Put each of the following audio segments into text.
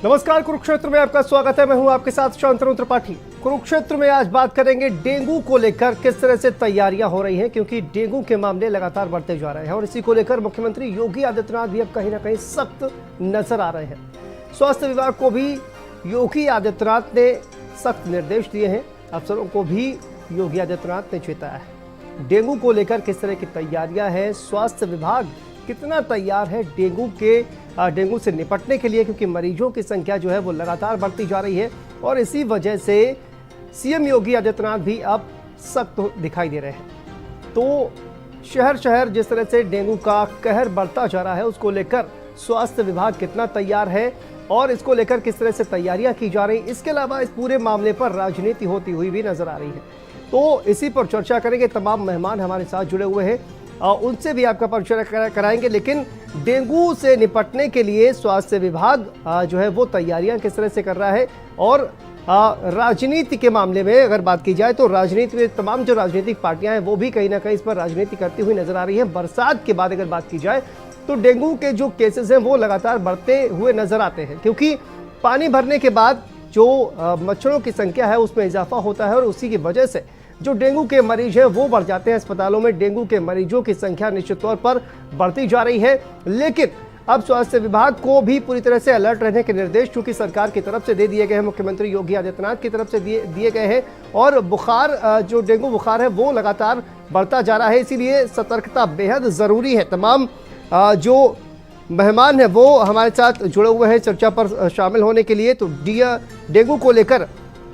नमस्कार, कुरुक्षेत्र में आपका स्वागत है। मैं हूं आपके साथ शांतनु त्रिपाठी। कुरुक्षेत्र में आज बात करेंगे डेंगू को लेकर किस तरह से तैयारियां हो रही हैं, क्योंकि डेंगू के मामले लगातार बढ़ते जा रहे हैं और इसी को लेकर मुख्यमंत्री योगी आदित्यनाथ भी अब कहीं ना कहीं सख्त नजर आ रहे हैं। स्वास्थ्य विभाग को भी योगी आदित्यनाथ ने सख्त निर्देश दिए हैं, अफसरों को भी योगी आदित्यनाथ ने चेताया है। डेंगू को लेकर किस तरह की तैयारियां हैं, स्वास्थ्य विभाग कितना तैयार है डेंगू से निपटने के लिए, क्योंकि मरीजों की संख्या जो है वो लगातार बढ़ती जा रही है और इसी वजह से सीएम योगी आदित्यनाथ भी अब सख्त दिखाई दे रहे हैं। तो शहर शहर जिस तरह से डेंगू का कहर बढ़ता जा रहा है, उसको लेकर स्वास्थ्य विभाग कितना तैयार है और इसको लेकर किस तरह से तैयारियां की जा रही, इसके अलावा इस पूरे मामले पर राजनीति होती हुई भी नजर आ रही है। तो इसी पर चर्चा करेंगे। तमाम मेहमान हमारे साथ जुड़े हुए हैं, उनसे भी आपका परिचय कराएंगे। लेकिन डेंगू से निपटने के लिए स्वास्थ्य विभाग जो है वो तैयारियां किस तरह से कर रहा है और राजनीति के मामले में अगर बात की जाए तो राजनीति में तमाम जो राजनीतिक पार्टियां हैं वो भी कहीं ना कहीं इस पर राजनीति करती हुई नजर आ रही है। बरसात के बाद अगर बात की जाए तो डेंगू के जो केसेस हैं वो लगातार बढ़ते हुए नजर आते हैं, क्योंकि पानी भरने के बाद जो मच्छरों की संख्या है उसमें इजाफा होता है और उसी की वजह से जो डेंगू के मरीज हैं वो बढ़ जाते हैं। अस्पतालों में डेंगू के मरीजों की संख्या निश्चित तौर पर बढ़ती जा रही है, लेकिन अब स्वास्थ्य विभाग को भी पूरी तरह से अलर्ट रहने के निर्देश चूंकि सरकार की तरफ से दे दिए गए हैं, मुख्यमंत्री योगी आदित्यनाथ की तरफ से दिए गए हैं और बुखार जो डेंगू बुखार है वो लगातार बढ़ता जा रहा है, इसीलिए सतर्कता बेहद ज़रूरी है। तमाम जो मेहमान हैं वो हमारे साथ जुड़े हुए हैं चर्चा पर शामिल होने के लिए। तो डेंगू को लेकर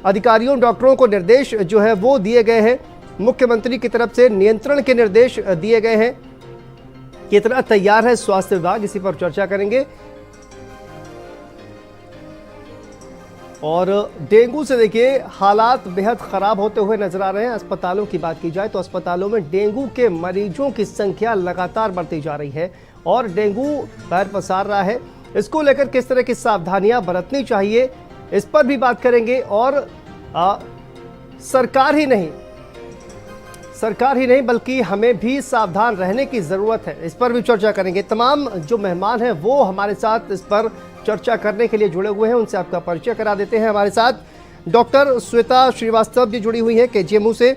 अधिकारियों डॉक्टरों को निर्देश जो है वो दिए गए हैं, मुख्यमंत्री की तरफ से नियंत्रण के निर्देश दिए गए हैं। कितना तैयार है स्वास्थ्य विभाग, इसी पर चर्चा करेंगे। और डेंगू से देखिए हालात बेहद खराब होते हुए नजर आ रहे हैं। अस्पतालों की बात की जाए तो अस्पतालों में डेंगू के मरीजों की संख्या लगातार बढ़ती जा रही है और डेंगू पैर पसार रहा है। इसको लेकर किस तरह की सावधानियां बरतनी चाहिए, इस पर भी बात करेंगे। और सरकार ही नहीं बल्कि हमें भी सावधान रहने की ज़रूरत है, इस पर भी चर्चा करेंगे। तमाम जो मेहमान हैं वो हमारे साथ इस पर चर्चा करने के लिए जुड़े हुए हैं, उनसे आपका परिचय करा देते हैं। हमारे साथ डॉक्टर श्वेता श्रीवास्तव जी जुड़ी हुई हैं केजीएमयू से,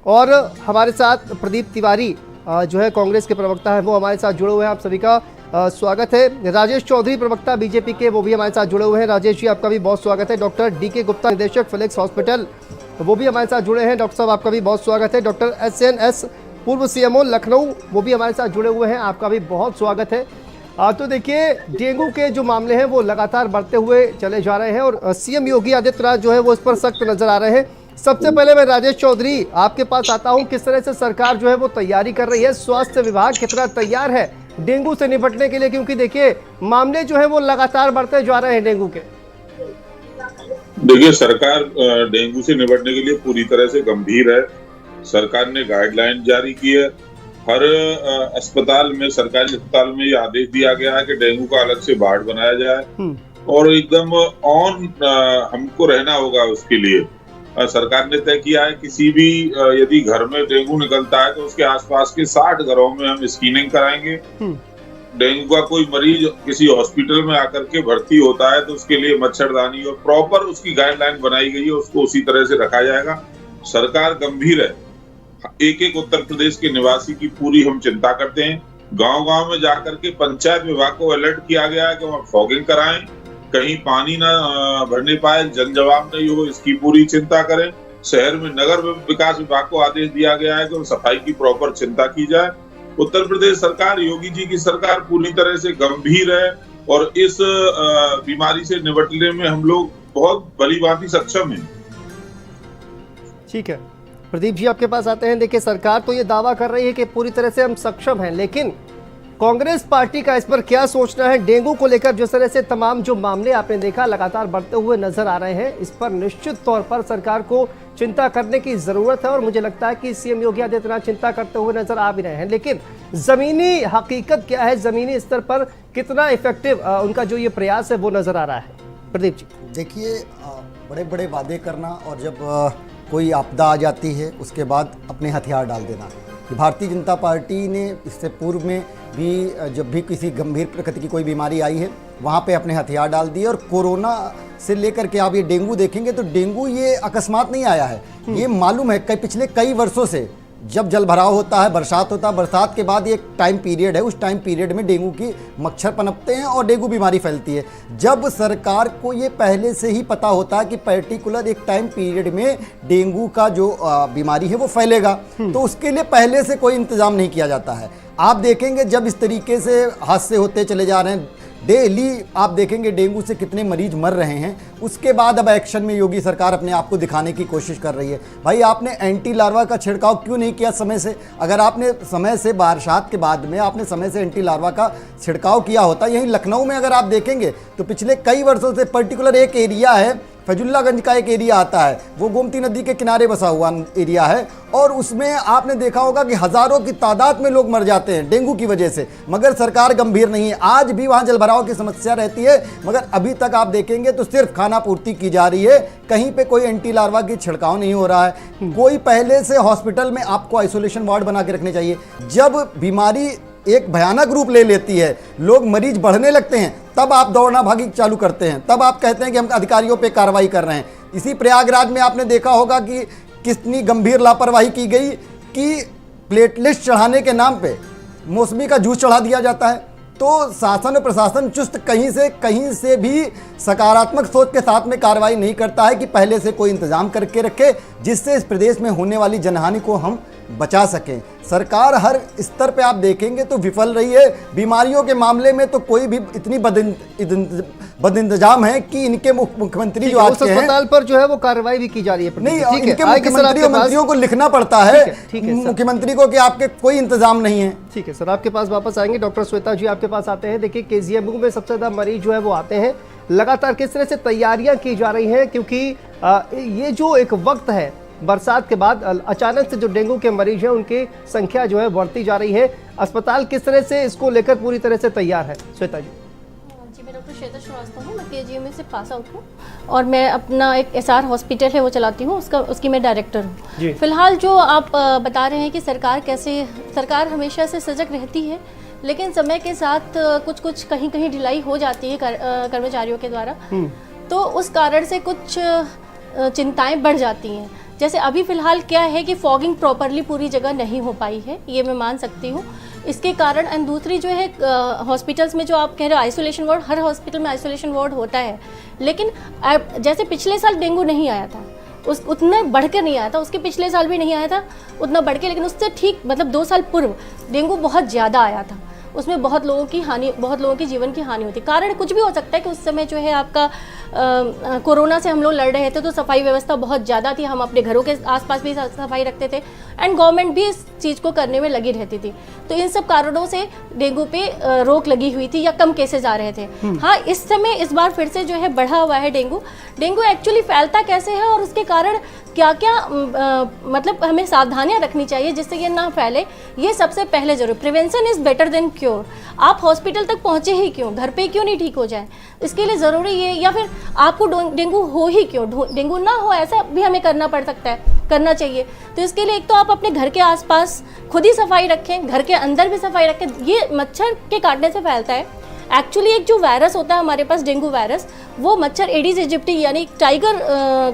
और हमारे साथ प्रदीप तिवारी जो है कांग्रेस के प्रवक्ता हैं वो हमारे साथ जुड़े हुए हैं। आप सभी का स्वागत है। राजेश चौधरी प्रवक्ता बीजेपी के वो भी हमारे साथ जुड़े हुए हैं। राजेश जी आपका भी बहुत स्वागत है। डॉक्टर डीके गुप्ता निदेशक फिलिक्स हॉस्पिटल वो भी हमारे साथ जुड़े हैं। डॉक्टर साहब आपका भी बहुत स्वागत है। डॉक्टर SNS पूर्व CMO लखनऊ वो भी हमारे साथ जुड़े हुए हैं, आपका भी बहुत स्वागत है। तो देखिए डेंगू के जो मामले हैं वो लगातार बढ़ते हुए चले जा रहे हैं और CM योगी आदित्यनाथ जो है वो इस पर सख्त नजर आ रहे हैं। सबसे पहले मैं राजेश चौधरी आपके पास आता हूं, किस तरह से सरकार जो है वो तैयारी कर रही है, स्वास्थ्य विभाग कितना तैयार है डेंगू से निपटने के लिए, क्योंकि देखिए मामले जो है वो लगातार बढ़ते जा रहे हैं डेंगू के। देखिए सरकार डेंगू से निपटने के लिए पूरी तरह से गंभीर है। सरकार ने गाइडलाइन जारी की है। हर अस्पताल में, सरकारी अस्पताल में ये आदेश दिया गया है कि डेंगू का अलग से वार्ड बनाया जाए और एकदम ऑन हमको रहना होगा। उसके लिए सरकार ने तय किया है किसी भी यदि घर में डेंगू निकलता है तो उसके आसपास के 60 घरों में हम स्क्रीनिंग कराएंगे। डेंगू का कोई मरीज किसी हॉस्पिटल में आकर के भर्ती होता है तो उसके लिए मच्छरदानी और प्रॉपर उसकी गाइडलाइन बनाई गई है, उसको उसी तरह से रखा जाएगा। सरकार गंभीर है। एक एक उत्तर प्रदेश के निवासी की पूरी हम चिंता करते हैं। गांव-गांव में जाकर के पंचायत विभाग को अलर्ट किया गया है कि वहाँ फॉगिंग कराएं, कहीं पानी ना भरने पाए, जन जवाब नहीं हो, इसकी पूरी चिंता करें। शहर में नगर विकास विभाग को आदेश दिया गया है कि सफाई की प्रॉपर चिंता की जाए। उत्तर प्रदेश सरकार, योगी जी की सरकार पूरी तरह से गंभीर है और इस बीमारी से निपटने में हम लोग बहुत भलीभांति सक्षम हैं। ठीक है, प्रदीप जी आपके पास आते हैं। देखिए सरकार तो ये दावा कर रही है कि पूरी तरह से हम सक्षम हैं, लेकिन कांग्रेस पार्टी का इस पर क्या सोचना है डेंगू को लेकर? जिस तरह से तमाम जो मामले आपने देखा लगातार बढ़ते हुए नजर आ रहे हैं, इस पर निश्चित तौर पर सरकार को चिंता करने की जरूरत है और मुझे लगता है कि CM योगी आदित्यनाथ चिंता करते हुए नजर आ भी रहे हैं। लेकिन जमीनी हकीकत क्या है, जमीनी स्तर पर कितना इफेक्टिव उनका जो ये प्रयास है वो नजर आ रहा है? प्रदीप जी देखिए, बड़े बड़े वादे करना और जब कोई आपदा आ जाती है उसके बाद अपने हथियार डाल देना, भारतीय जनता पार्टी ने इससे पूर्व में भी जब भी किसी गंभीर प्रकृति की कोई बीमारी आई है वहाँ पे अपने हथियार डाल दिए। और कोरोना से लेकर के आप ये डेंगू देखेंगे तो डेंगू ये अकस्मात नहीं आया है, ये मालूम है पिछले कई वर्षों से जब जल भराव होता है, बरसात होता है, बरसात के बाद एक टाइम पीरियड है, उस टाइम पीरियड में डेंगू की मच्छर पनपते हैं और डेंगू बीमारी फैलती है। जब सरकार को ये पहले से ही पता होता है कि पर्टिकुलर एक टाइम पीरियड में डेंगू का जो बीमारी है वो फैलेगा, तो उसके लिए पहले से कोई इंतजाम नहीं किया जाता है। आप देखेंगे जब इस तरीके से हादसे होते चले जा रहे हैं, डेली आप देखेंगे डेंगू से कितने मरीज मर रहे हैं, उसके बाद अब एक्शन में योगी सरकार अपने आप को दिखाने की कोशिश कर रही है। भाई आपने एंटी लार्वा का छिड़काव क्यों नहीं किया समय से? अगर आपने समय से बरसात के बाद में आपने समय से एंटी लार्वा का छिड़काव किया होता, यहीं लखनऊ में अगर आप देखेंगे तो पिछले कई वर्षों से पर्टिकुलर एक एरिया है, फैजुल्लागंज का एक एरिया आता है, वो गोमती नदी के किनारे बसा हुआ एरिया है, और उसमें आपने देखा होगा कि हज़ारों की तादाद में लोग मर जाते हैं डेंगू की वजह से, मगर सरकार गंभीर नहीं है। आज भी वहाँ जलभराव की समस्या रहती है, मगर अभी तक आप देखेंगे तो सिर्फ खाना पूर्ति की जा रही है, कहीं पे कोई एंटी लार्वा की छिड़काव नहीं हो रहा है। कोई पहले से हॉस्पिटल में आपको आइसोलेशन वार्ड बना के रखने चाहिए। जब बीमारी एक भयानक रूप ले लेती है, लोग मरीज बढ़ने लगते हैं, तब आप दौड़ना भागी चालू करते हैं, तब आप कहते हैं कि हम अधिकारियों पे कार्रवाई कर रहे हैं। इसी प्रयागराज में आपने देखा होगा कि कितनी गंभीर लापरवाही की गई कि प्लेटलेट्स चढ़ाने के नाम पे मौसमी का जूस चढ़ा दिया जाता है। तो शासन और प्रशासन चुस्त कहीं से भी सकारात्मक सोच के साथ में कार्रवाई नहीं करता है कि पहले से कोई इंतजाम करके रखे जिससे इस प्रदेश में होने वाली जनहानि को हम बचा सकें। सरकार हर स्तर पे आप देखेंगे तो विफल रही है। बीमारियों के मामले में तो कोई भी इतनी बदइंतजाम है कि इनके मुख्यमंत्री जो आज के हैं, अस्पताल पर जो है वो कार्रवाई भी की जा रही है। नहीं, इनके मुख्यमंत्री और मंत्रियों को लिखना पड़ता है मुख्यमंत्री को कि आपके कोई इंतजाम नहीं है। ठीक है सर, आपके पास वापस आएंगे। डॉक्टर श्वेता जी आपके पास आते हैं। देखिए केजीएमयू में सबसे ज्यादा मरीज जो है वो आते हैं, लगातार किस तरह से तैयारियां की जा रही हैं, क्योंकि ये जो एक वक्त है बरसात के बाद अचानक से जो डेंगू के मरीज हैं उनकी संख्या जो है बढ़ती जा रही है, अस्पताल किस तरह से इसको लेकर पूरी तरह से तैयार है? श्वेता जी। जी, मैं डॉक्टर श्वेता श्रीवास्तव हूँ, मैं केजीएमयू से पास आउट हूँ और मैं अपना एक एसआर हॉस्पिटल है वो चलाती हूँ, उसकी मैं डायरेक्टर हूँ। फिलहाल जो आप बता रहे हैं कि सरकार हमेशा से सजग रहती है, लेकिन समय के साथ कुछ कहीं ढिलाई हो जाती है कर्मचारियों के द्वारा, तो उस कारण से कुछ चिंताएं बढ़ जाती हैं। जैसे अभी फ़िलहाल क्या है कि फॉगिंग प्रॉपरली पूरी जगह नहीं हो पाई है, ये मैं मान सकती हूँ इसके कारण। एंड दूसरी जो है हॉस्पिटल्स में जो आप कह रहे हो आइसोलेशन वार्ड, हर हॉस्पिटल में आइसोलेशन वार्ड होता है, लेकिन जैसे पिछले साल डेंगू नहीं आया था उतना बढ़ कर नहीं आया था, उसके पिछले साल भी नहीं आया था उतना बढ़ के, लेकिन उससे ठीक मतलब 2 साल पूर्व डेंगू बहुत ज़्यादा आया था, उसमें बहुत लोगों की जीवन की हानि होती। कारण कुछ भी हो सकता है कि उस समय जो है आपका कोरोना से हम लोग लड़ रहे थे तो सफाई व्यवस्था बहुत ज़्यादा थी, हम अपने घरों के आसपास भी सफाई रखते थे एंड गवर्नमेंट भी इस चीज़ को करने में लगी रहती थी, तो इन सब कारणों से डेंगू पे रोक लगी हुई थी या कम केसेस आ रहे थे। हाँ, इस समय इस बार फिर से जो है बढ़ा हुआ है डेंगू एक्चुअली फैलता कैसे है और उसके कारण क्या क्या मतलब हमें सावधानियां रखनी चाहिए जिससे ये ना फैले, ये सबसे पहले जरूर। Prevention is better than cure. आप हॉस्पिटल तक पहुँचे ही क्यों, घर पे क्यों नहीं ठीक हो जाए, इसके लिए ज़रूरी ये, या फिर आपको डेंगू हो ही क्यों, डेंगू ना हो ऐसा भी हमें करना चाहिए। तो इसके लिए एक तो आप अपने घर के आसपास खुद ही सफाई रखें, घर के अंदर भी सफाई रखें। ये मच्छर के काटने से फैलता है। एक्चुअली एक जो वायरस होता है हमारे पास डेंगू वायरस, वो मच्छर एडिस इजिप्टी यानी टाइगर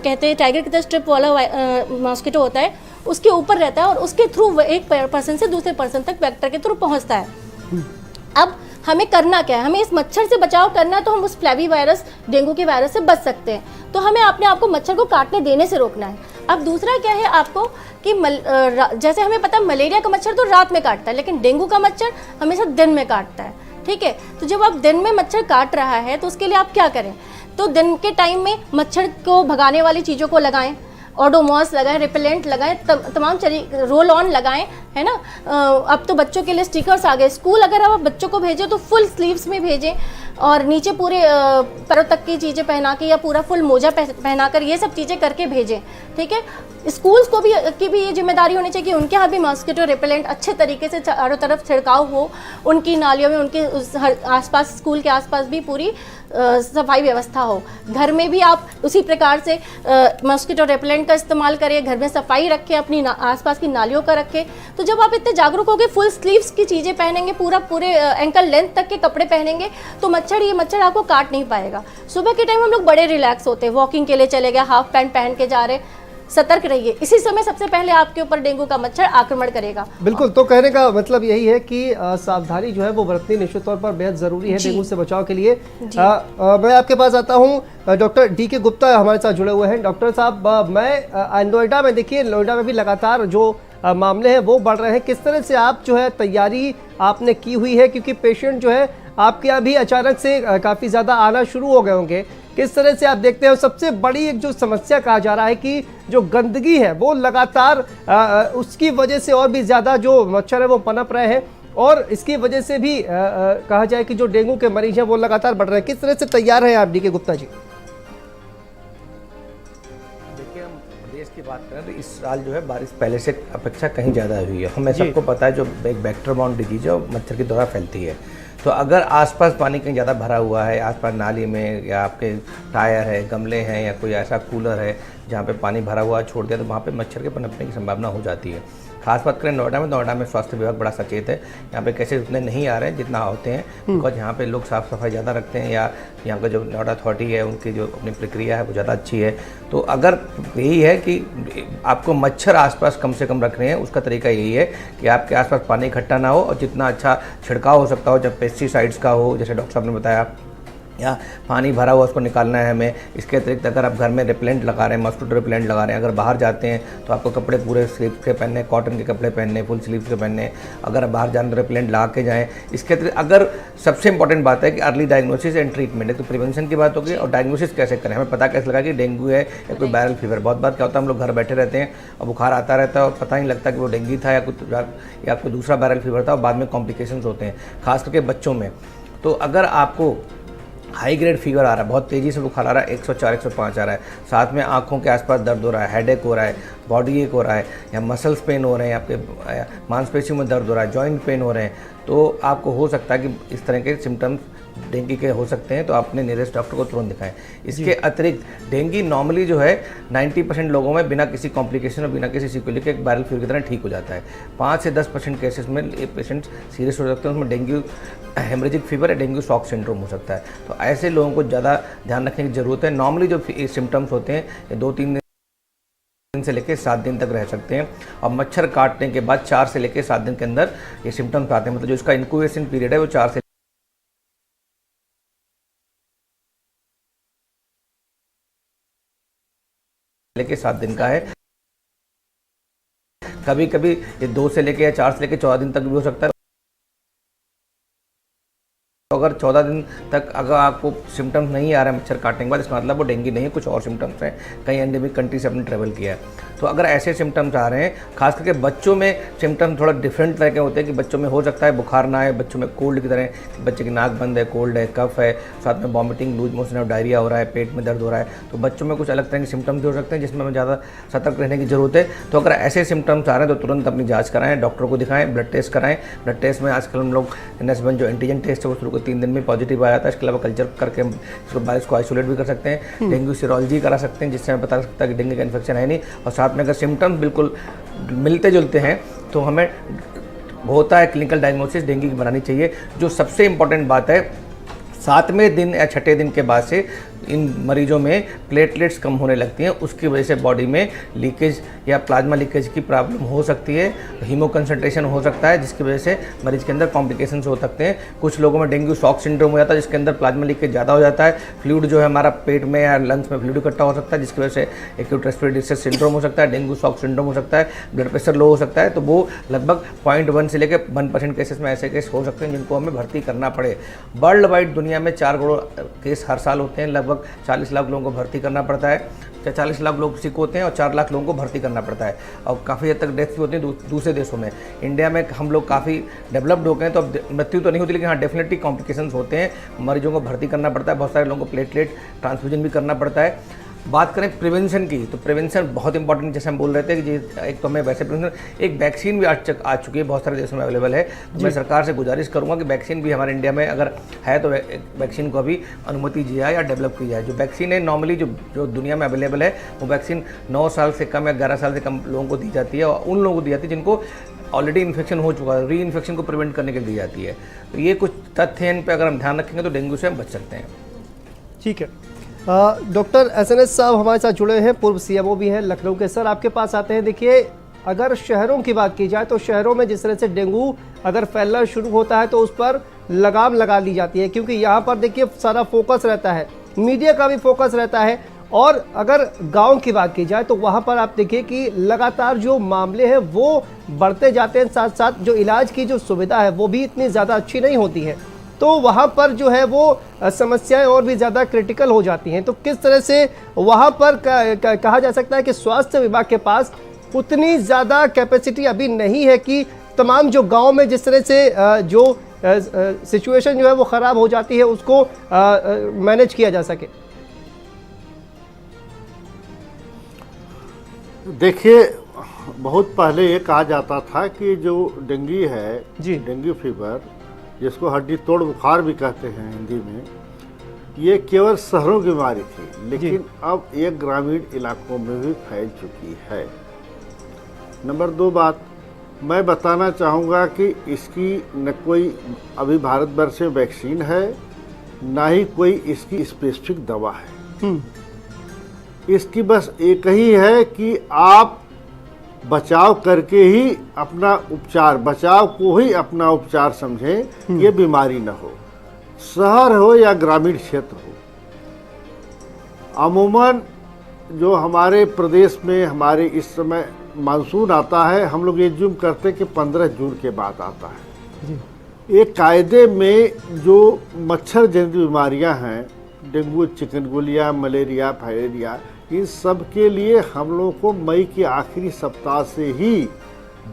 कहते हैं, टाइगर की तरह स्ट्रिप वाला मॉस्किटो होता है, उसके ऊपर रहता है और उसके थ्रू एक पर्सन से दूसरे पर्सन तक वेक्टर के थ्रू पहुंचता है। अब हमें करना क्या है, हमें इस मच्छर से बचाव करना है, तो हम उस फ्लैवी वायरस डेंगू के वायरस से बच सकते हैं, तो हमें अपने आप को मच्छर को काटने देने से रोकना है। अब दूसरा क्या है आपको कि जैसे हमें पता है मलेरिया का मच्छर तो रात में काटता है, लेकिन डेंगू का मच्छर हमेशा दिन में काटता है, ठीक है। तो जब आप दिन में मच्छर काट रहा है तो उसके लिए आप क्या करें, तो दिन के टाइम में मच्छर को भगाने वाली चीज़ों को लगाएं, ओडोमॉस लगाएं, रिपेलेंट लगाएं, तमाम रोल ऑन लगाएं, है ना। अब तो बच्चों के लिए स्टिकर्स आ गए। स्कूल अगर आप बच्चों को भेजें तो फुल स्लीव्स में भेजें और नीचे पूरे पैरों तक की चीज़ें पहना के या पूरा फुल मोजा पहनाकर ये सब चीज़ें करके भेजें, ठीक है। स्कूल्स को भी ये जिम्मेदारी होनी चाहिए कि उनके यहाँ भी मॉस्किटो रिपेलेंट अच्छे तरीके से चारों तरफ छिड़काव हो, उनकी नालियों में, उनके आसपास, स्कूल के आसपास भी पूरी सफाई व्यवस्था हो। घर में भी आप उसी प्रकार से मॉस्किटो रेपेलेंट का इस्तेमाल करें, घर में सफाई रखें, अपनी आसपास की नालियों का रखें। तो जब आप इतने जागरूक होकर फुल स्लीव्स की चीज़ें पहनेंगे, पूरे एंकल लेंथ तक के कपड़े पहनेंगे, तो ये मच्छर आपको काट नहीं पाएगा। सुबह के टाइम हम लोग बड़े रिलैक्स होते हैं, वॉकिंग के लिए चले गए, हाफ पैंट पहन के जा रहे, सतर्क रहिए। इसी समय सबसे पहले आपके ऊपर डेंगू का मच्छर आक्रमण करेगा। बिल्कुल, तो कहने का मतलब यही है कि सावधानी जो है वो बरतनी निश्चित तौर पर बेहद जरूरी है डेंगू से बचाव के लिए। मैं आपके पास आता हूँ, डॉक्टर डी.के. गुप्ता हमारे साथ जुड़े हुए हैं। डॉक्टर साहब, मैं नोएडा में, देखिए नोएडा में भी लगातार जो मामले हैं वो बढ़ रहे हैं, किस तरह से आप जो है तैयारी आपने की हुई है, क्योंकि पेशेंट जो है आपके यहाँ भी अचानक से काफ़ी ज़्यादा आना शुरू हो गए होंगे, किस तरह से आप देखते हैं? सबसे बड़ी एक जो समस्या कहा जा रहा है कि जो गंदगी है वो लगातार उसकी वजह से और भी ज़्यादा जो मच्छर है वो पनप रहे हैं, और इसकी वजह से भी कहा जाए कि जो डेंगू के मरीज हैं वो लगातार बढ़ रहे हैं। किस तरह से तैयार हैं आप डी.के. गुप्ता जी? देखिए, हम प्रदेश की बात करें तो इस साल जो है बारिश पहले से अपेक्षा कहीं ज़्यादा हुई है। हमें सबको पता है जो एक वेक्टर बाउंड डिजीज है वो मच्छर के द्वारा फैलती है। तो अगर आसपास पानी कहीं ज़्यादा भरा हुआ है, आसपास नाली में या आपके टायर है, गमले हैं या कोई ऐसा कूलर है जहाँ पे पानी भरा हुआ छोड़ दिया, तो वहाँ पे मच्छर के पनपने की संभावना हो जाती है। खास बात करें नोएडा में स्वास्थ्य विभाग बड़ा सचेत है। यहाँ पे केसेस उतने नहीं आ रहे हैं जितना होते हैं, बिकॉज यहाँ पे लोग साफ़ सफाई ज़्यादा रखते हैं, या यहाँ का जो नोएडा अथॉरिटी है उनकी जो अपनी प्रक्रिया है वो ज़्यादा अच्छी है। तो अगर यही है कि आपको मच्छर आसपास कम से कम रखने हैं, उसका तरीका यही है कि आपके आसपास पानी इकट्ठा ना हो, और जितना अच्छा छिड़काव हो सकता हो, जब पेस्टिसाइड्स का हो, जैसे डॉक्टर साहब ने बताया, या पानी भरा हुआ उसको निकालना है हमें। इसके अतिरिक्त अगर आप घर में रिपेलेंट लगा रहे हैं, मॉस्किटो रिपेलेंट लगा रहे हैं, अगर बाहर जाते हैं तो आपको कपड़े पूरे स्लीव्स के पहनने, कॉटन के कपड़े पहनने, फुल स्लीव्स के पहनने, अगर आप बाहर जाने तो रिपेलेंट लगा के जाएँ। इसके अतिरिक्त अगर सबसे इंपॉर्टेंट बात है कि अर्ली डायग्नोसिस एंड ट्रीटमेंट है, तो प्रिवेंशन की बात होगी, और डायग्नोसिस कैसे करें, हमें पता कैसे लगा कि डेंगू है या कोई वायरल फीवर। बहुत बार क्या होता है, हम लोग घर बैठे रहते हैं और बुखार आता रहता है और पता नहीं लगता कि वो डेंगू था या कोई दूसरा वायरल फीवर था, और बाद में कॉम्प्लिकेशंस होते हैं, खास करके बच्चों में। तो अगर आपको हाई ग्रेड फीवर आ रहा है, बहुत तेज़ी से बुखार आ रहा है, 104 105 आ रहा है, साथ में आँखों के आसपास दर्द हो रहा है, हेडेक हो रहा है, बॉडी एक हो रहा है, या मसल्स पेन हो रहे हैं, आपके मांसपेशियों में दर्द हो रहा है, जॉइंट पेन हो रहे हैं, तो आपको हो सकता है कि इस तरह के सिम्टम्स डेंगू के हो सकते हैं। तो आप अपने नियरेस्ट डॉक्टर को तुरंत दिखाएं। इसके अतिरिक्त डेंगू नॉर्मली जो है 90% लोगों में बिना किसी कॉम्प्लिकेशन और बिना किसी सिक्वेली के एक वायरल फीवर की तरह ठीक हो जाता है। 5 से 10% केसेस में पेशेंट सीरियस हो सकते हैं, उसमें डेंगू हेमरेजिक फीवर या डेंगू शॉक सिंड्रोम हो सकता है। तो ऐसे लोगों को ज़्यादा ध्यान रखने की ज़रूरत है। नॉर्मली जो सिम्टम्स होते हैं ये 2-3 दिन से लेकर 7 दिन तक रह सकते हैं, और मच्छर काटने के बाद 4 से लेकर 7 दिन के अंदर ये सिम्टम्स आते हैं। मतलब जो इसका इंक्यूबेशन पीरियड है वो 4 से लेके 7 दिन का है। कभी कभी ये 2 से लेके या 4 से लेके 14 दिन तक भी हो सकता है। तो अगर 14 दिन तक अगर आपको सिम्टम्स नहीं आ रहे हैं मच्छर काटने के बाद, इसका मतलब वो डेंगू नहीं है, कुछ और सिम्टम्स हैं, कहीं एंडेमिक कंट्री से आपने ट्रैवल किया है। तो अगर ऐसे सिम्टम्स आ रहे हैं, खास करके बच्चों में सिम्टम्स थोड़ा डिफरेंट तरह के होते हैं कि बच्चों में हो सकता है बुखार ना आए, बच्चों में कोल्ड की तरह, बच्चे की नाक बंद है, कोल्ड है, कफ है, साथ में वॉमिटिंग, लूज मोशन और डायरिया हो रहा है, पेट में दर्द हो रहा है। तो बच्चों में कुछ अलग तरह के सिम्टम्स हो सकते हैं जिसमें हमें ज़्यादा सतर्क रहने की जरूरत है। तो अगर ऐसे सिम्टम्स आ रहे हैं तो तुरंत अपनी जाँच कराएं, डॉक्टर को दिखाएं, ब्लड टेस्ट कराएं। ब्लड टेस्ट में आजकल हम लोग NS1 जो एंटीजन टेस्ट है वो शुरू को 3 दिन में पॉजिटिव आ जाता है। इसके अलावा कल्चर करके हम इसको वायरस को आइसोलेट भी कर सकते हैं, डेंगू सीरोलॉजी करा सकते हैं, जिससे हमें पता सकता है कि डेंगू का इन्फेक्शन है नहीं। और साथ में अगर सिम्टम्स बिल्कुल मिलते जुलते हैं तो हमें होता है क्लिनिकल डायग्नोसिस डेंगू की बनानी चाहिए। जो सबसे इम्पॉर्टेंट बात है, 7वें दिन या 6ठे दिन के बाद से इन मरीजों में प्लेटलेट्स कम होने लगती हैं, उसकी वजह से बॉडी में लीकेज या प्लाज्मा लीकेज की प्रॉब्लम हो सकती है, हीमो कंसंट्रेशन हो सकता है, जिसकी वजह से मरीज के अंदर कॉम्प्लिकेशंस हो सकते हैं। कुछ लोगों में डेंगू शॉक सिंड्रोम हो जाता है, जिसके अंदर प्लाज्मा लीकेज ज़्यादा हो जाता है, फ्लूइड जो है हमारा पेट में या लंग्स में फ्लूइड इकट्ठा हो सकता है, जिसकी वजह से एक्यूट रेस्पिरेटरी डिस्ट्रेस सिंड्रोम हो सकता है, डेंगू शॉक सिंड्रोम हो सकता है, ब्लड प्रेशर लो हो सकता है। तो वो लगभग 0.1 से लेकर 1% केसेस में ऐसे केस हो सकते हैं जिनको हमें भर्ती करना पड़े। वर्ल्ड वाइड दुनिया में 4 करोड़ केस हर साल होते हैं, लगभग 40 लाख लोगों को भर्ती करना पड़ता है। 40 लाख लोग सिक होते हैं और 4 लाख लोगों को भर्ती करना पड़ता है, और काफ़ी हद तक डेथ भी होती है दूसरे देशों में। इंडिया में हम लोग काफ़ी डेवलप्ड हो गए हैं, तो अब मृत्यु तो नहीं होती, लेकिन हाँ डेफिनेटली कॉम्प्लिकेशंस होते हैं, मरीजों को भर्ती करना पड़ता है, बहुत सारे लोगों को प्लेटलेट ट्रांसफ्यूजन भी करना पड़ता है। बात करें प्रिवेंशन की, तो प्रिवेंशन बहुत इंपॉर्टेंट, जैसे हम बोल रहे थे कि एक तो हमें वैसे प्रिवेंशन, एक वैक्सीन भी आ चुकी है, बहुत सारे देशों में अवेलेबल है। तो मैं सरकार से गुजारिश करूंगा कि वैक्सीन भी हमारे इंडिया में अगर है तो वैक्सीन को अभी अनुमति दी जाए या डेवलप की जाए। जो वैक्सीन है नॉर्मली जो दुनिया में अवेलेबल है, वो वैक्सीन 9 साल से कम या 11 साल से कम लोगों को दी जाती है, और उन लोगों को दी जाती है जिनको ऑलरेडी इन्फेक्शन हो चुका है, री इन्फेक्शन को प्रिवेंट करने के लिए दी जाती है। तो ये कुछ तथ्य हैं, इन पर अगर हम ध्यान रखेंगे तो डेंगू से हम बच सकते हैं। ठीक है। डॉक्टर एसएनएस साहब हमारे साथ जुड़े हैं, पूर्व सीएमओ भी हैं लखनऊ के। सर आपके पास आते हैं। देखिए, अगर शहरों की बात की जाए तो शहरों में जिस तरह से डेंगू अगर फैलना शुरू होता है तो उस पर लगाम लगा ली जाती है, क्योंकि यहाँ पर देखिए सारा फोकस रहता है, मीडिया का भी फोकस रहता है। और अगर गांव की बात की जाए तो वहाँ पर आप देखिए कि लगातार जो मामले हैं वो बढ़ते जाते हैं, साथ साथ जो इलाज की जो सुविधा है वो भी इतनी ज़्यादा अच्छी नहीं होती है, तो वहाँ पर जो है वो समस्याएं और भी ज़्यादा क्रिटिकल हो जाती हैं। तो किस तरह से वहाँ पर कहा जा सकता है कि स्वास्थ्य विभाग के पास उतनी ज़्यादा कैपेसिटी अभी नहीं है कि तमाम जो गांव में जिस तरह से जो सिचुएशन जो है वो ख़राब हो जाती है उसको मैनेज किया जा सके। देखिए, बहुत पहले ये कहा जाता था कि जो डेंगू है जी, डेंगू फीवर, जिसको हड्डी तोड़ बुखार भी कहते हैं हिंदी में, ये केवल शहरों की बीमारी थी, लेकिन अब ये ग्रामीण इलाकों में भी फैल चुकी है। नंबर 2 बात मैं बताना चाहूँगा कि इसकी न कोई अभी भारतवर्ष में वैक्सीन है, ना ही कोई इसकी स्पेसिफिक दवा है। इसकी बस एक ही है कि आप बचाव करके ही अपना उपचार, बचाव को ही अपना उपचार समझें, ये बीमारी न हो, शहर हो या ग्रामीण क्षेत्र हो। अमूमन जो हमारे प्रदेश में हमारे इस समय मानसून आता है, हम लोग ये ज्यूम करते हैं कि 15 जून के बाद आता है। एक कायदे में जो मच्छर जनित बीमारियां हैं, डेंगू, चिकनगुनिया, मलेरिया, फाइलेरिया, इन सब के लिए हम लोगों को मई के आखिरी सप्ताह से ही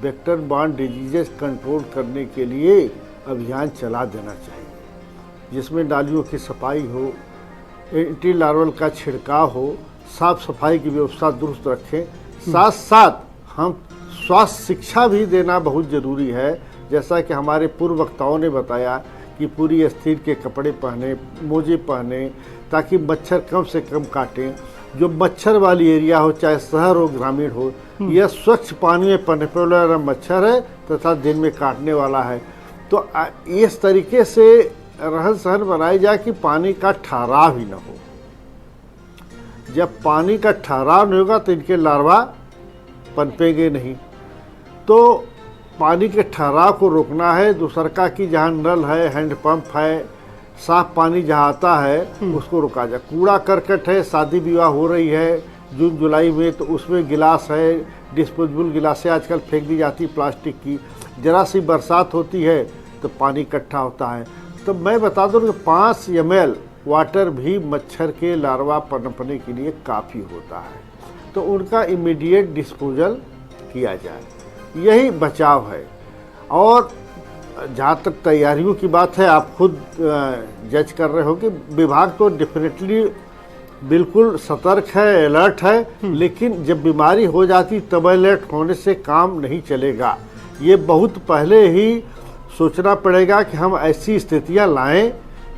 वेक्टर बॉर्न डिजीजेस कंट्रोल करने के लिए अभियान चला देना चाहिए, जिसमें नालियों की सफाई हो, एंटी लार्वल का छिड़काव हो, साफ सफाई की व्यवस्था दुरुस्त रखें। साथ साथ हम स्वास्थ्य शिक्षा भी देना बहुत ज़रूरी है, जैसा कि हमारे पूर्व वक्ताओं ने बताया कि पूरी स्थिर के कपड़े पहने, मोजे पहने, ताकि मच्छर कम से कम काटें। जो मच्छर वाली एरिया हो, चाहे शहर हो ग्रामीण हो, यह स्वच्छ पानी में पनपने वाला मच्छर है तथा दिन में काटने वाला है। तो इस तरीके से रहन सहन बनाई जाए कि पानी का ठहराव ही न हो। जब पानी का ठहराव नहीं होगा तो इनके लार्वा पनपेंगे नहीं। तो पानी के ठहराव को रोकना है। दूसरा कि जहाँ नल है, हैंडपंप है, साफ पानी जहाँ आता है उसको रोका जाए। कूड़ा करकट है, शादी विवाह हो रही है जून जुलाई में, तो उसमें गिलास है, डिस्पोजेबल गिलासें आजकल फेंक दी जाती प्लास्टिक की। जरा सी बरसात होती है तो पानी इकट्ठा होता है। तो मैं बता दूँ कि 5 ml वाटर भी मच्छर के लार्वा पनपने के लिए काफ़ी होता है, तो उनका इमीडिएट डिस्पोजल किया जाए, यही बचाव है। और जहाँ तक तैयारियों की बात है, आप खुद जज कर रहे हो कि विभाग तो डेफिनेटली बिल्कुल सतर्क है, अलर्ट है, लेकिन जब बीमारी हो जाती तब अलर्ट होने से काम नहीं चलेगा। ये बहुत पहले ही सोचना पड़ेगा कि हम ऐसी स्थितियाँ लाएं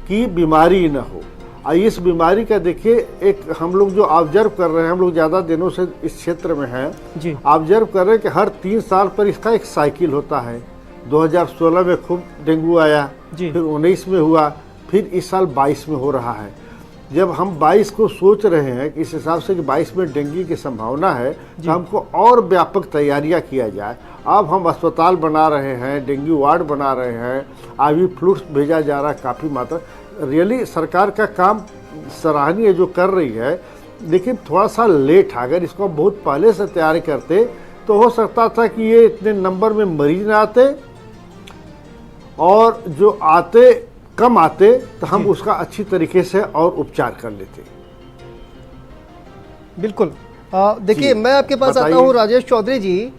कि बीमारी न हो। और इस बीमारी का देखिए, एक हम लोग जो ऑब्जर्व कर रहे हैं, हम लोग ज़्यादा दिनों से इस क्षेत्र में हैं, ऑब्जर्व कर रहे हैं कि हर 3 साल पर इसका एक साइकिल होता है। 2016 में खूब डेंगू आया, फिर 19 में हुआ, फिर इस साल 22 में हो रहा है। जब हम 22 को सोच रहे हैं कि इस हिसाब से कि 22 में डेंगू की संभावना है, तो हमको और व्यापक तैयारियां किया जाए। अब हम अस्पताल बना रहे हैं, डेंगू वार्ड बना रहे हैं, IV फ्लूइड्स भेजा जा रहा है काफ़ी मात्रा। रियली सरकार का काम सराहनीय जो कर रही है, लेकिन थोड़ा सा लेट। अगर इसको बहुत पहले से तैयारी करते तो हो सकता था कि ये इतने नंबर में मरीज ना आते, और जो आते कम आते तो हम उसका अच्छी तरीके से और उपचार कर लेते। बिल्कुल। देखिए, मैं आपके पास आता हूँ राजेश चौधरी जी।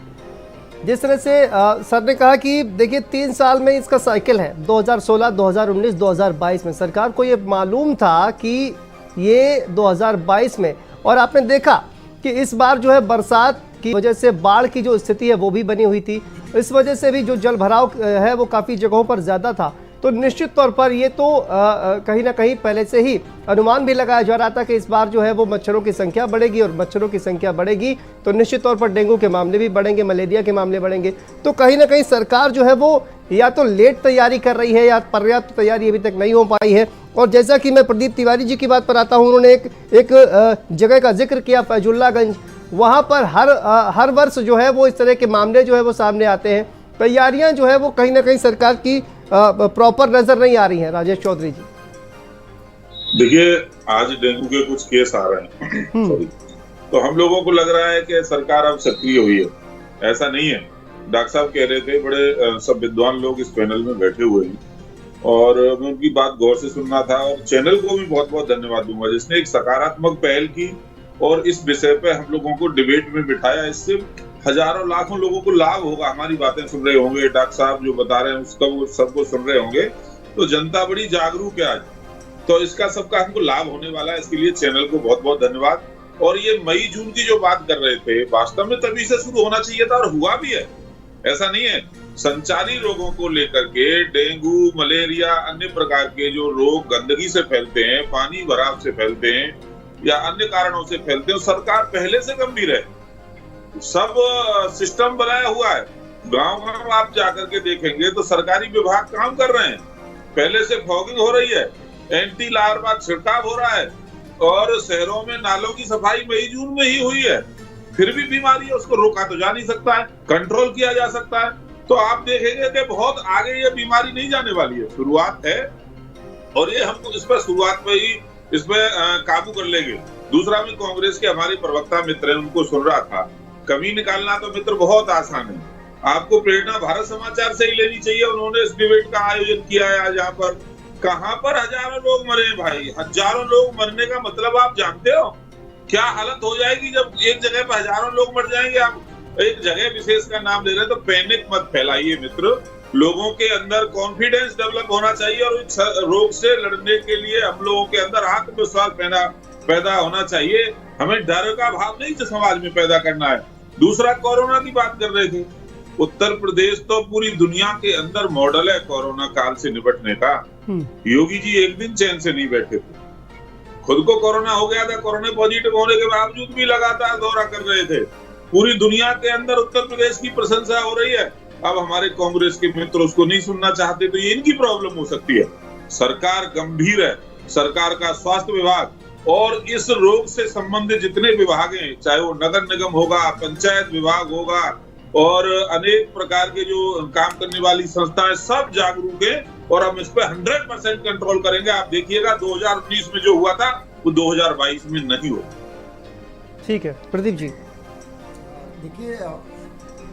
जिस तरह से सर ने कहा कि देखिए 3 साल में इसका साइकिल है, 2016, 2019, 2022 में सरकार को ये मालूम था कि ये 2022 में और आपने देखा कि इस बार जो है बरसात की वजह से बाढ़ की जो स्थिति है वो भी बनी हुई थी, इस वजह से भी जो जल भराव है वो काफ़ी जगहों पर ज़्यादा था। तो निश्चित तौर पर ये तो कहीं ना कहीं पहले से ही अनुमान भी लगाया जा रहा था कि इस बार जो है वो मच्छरों की संख्या बढ़ेगी, और मच्छरों की संख्या बढ़ेगी तो निश्चित तौर पर डेंगू के मामले भी बढ़ेंगे, मलेरिया के मामले बढ़ेंगे। तो कहीं ना कहीं सरकार जो है वो या तो लेट तैयारी कर रही है या पर्याप्त तैयारी अभी तक नहीं हो पाई है। और जैसा कि मैं प्रदीप तिवारी जी की बात पर आता हूँ, उन्होंने एक जगह का जिक्र किया, फैजुल्लागंज, वहाँ पर हर वर्ष जो है वो इस तरह के मामले जो है वो सामने आते हैं। तैयारियां जो है वो कहीं ना कहीं सरकार की प्रॉपर नजर नहीं आ रही हैं। राजेश चौधरी जी, देखिए आज डेंगू के कुछ केस आ रहे हैं सॉरी, तो हम लोगों को लग रहा है कि सरकार अब सक्रिय हुई है। ऐसा नहीं है। डॉक्टर साहब कह रहे थे, बड़े सब विद्वान लोग इस पैनल में बैठे हुए हैं और मैं उनकी बात गौर से सुनना था। और चैनल को भी बहुत बहुत धन्यवाद दूंगा जिसने एक सकारात्मक पहल की और इस विषय पे हम लोगों को डिबेट में बिठाया। इससे हजारों लाखों लोगों को लाभ होगा। हमारी बातें सुन रहे होंगे, डॉक्टर साहब जो बता रहे हैं उसका वो सबको सुन रहे होंगे, तो जनता बड़ी जागरूक है आज, तो इसका सबका हमको लाभ होने वाला है। इसके लिए चैनल को बहुत बहुत धन्यवाद। और ये मई जून की जो बात कर रहे थे, वास्तव में तभी से शुरू होना चाहिए था और हुआ भी है, ऐसा नहीं है। संचारी रोगों को लेकर के डेंगू, मलेरिया, अन्य प्रकार के जो रोग गंदगी से फैलते हैं, पानी भराव से फैलते हैं या अन्य कारणों से फैलते हैं, सरकार पहले से गंभीर है। सब सिस्टम बनाया हुआ है। गांव गांव आप जाकर के देखेंगे तो सरकारी विभाग काम कर रहे हैं। पहले से फॉगिंग हो रही है, एंटी लार्वा छिड़काव हो रहा है और शहरों में नालों की सफाई मई जून में ही हुई है। फिर भी बीमारी है, उसको रोका तो जा नहीं सकता है, कंट्रोल किया जा सकता है। तो आप देखेंगे कि बहुत आगे ये बीमारी नहीं जाने वाली है, शुरुआत है और ये हमको इस पर शुरुआत में ही इसमें काबू कर लेंगे। दूसरा, मैं कांग्रेस के हमारे प्रवक्ता मित्र हैं, उनको सुन रहा था। कमी निकालना तो मित्र बहुत आसान है, आपको प्रेरणा भारत समाचार से ही लेनी चाहिए। उन्होंने इस डिबेट का आयोजन किया है आज यहाँ पर। कहाँ पर हजारों लोग मरे भाई, हजारों लोग मरने का मतलब आप जानते हो क्या हालत हो जाएगी जब एक जगह पर हजारों लोग मर जाएंगे। आप एक जगह विशेष का नाम ले रहे हैं तो पैनिक मत फैलाइए मित्र। लोगों के अंदर कॉन्फिडेंस डेवलप होना चाहिए और इस रोग से लड़ने के लिए हम लोगों के अंदर आत्मविश्वास पैदा होना चाहिए। हमें डर का भाव नहीं समाज में पैदा करना है। दूसरा, कोरोना की बात कर रहे थे। उत्तर प्रदेश तो पूरी दुनिया के अंदर मॉडल है कोरोना काल से निपटने का। योगी जी एक दिन चैन से नहीं बैठे थे, खुद को कोरोना हो गया था, कोरोना पॉजिटिव होने के बावजूद भी लगातार दौरा कर रहे थे। पूरी दुनिया के अंदर उत्तर प्रदेश की प्रशंसा हो रही है। अब हमारे कांग्रेस के मित्र उसको नहीं सुनना चाहते तो ये इनकी प्रॉब्लम हो सकती है। सरकार गंभीर है, सरकार का स्वास्थ्य विभाग और इस रोग से संबंधित जितने विभाग हैं, चाहे वो नगर निगम होगा, पंचायत विभाग होगा और अनेक प्रकार के जो काम करने वाली संस्थाएं, सब जागरूक है और हम इस पे 100% कंट्रोल करेंगे। आप देखिएगा 2019 में जो हुआ था वो 2022 में नहीं होगा। ठीक है प्रदीप जी। देखिए,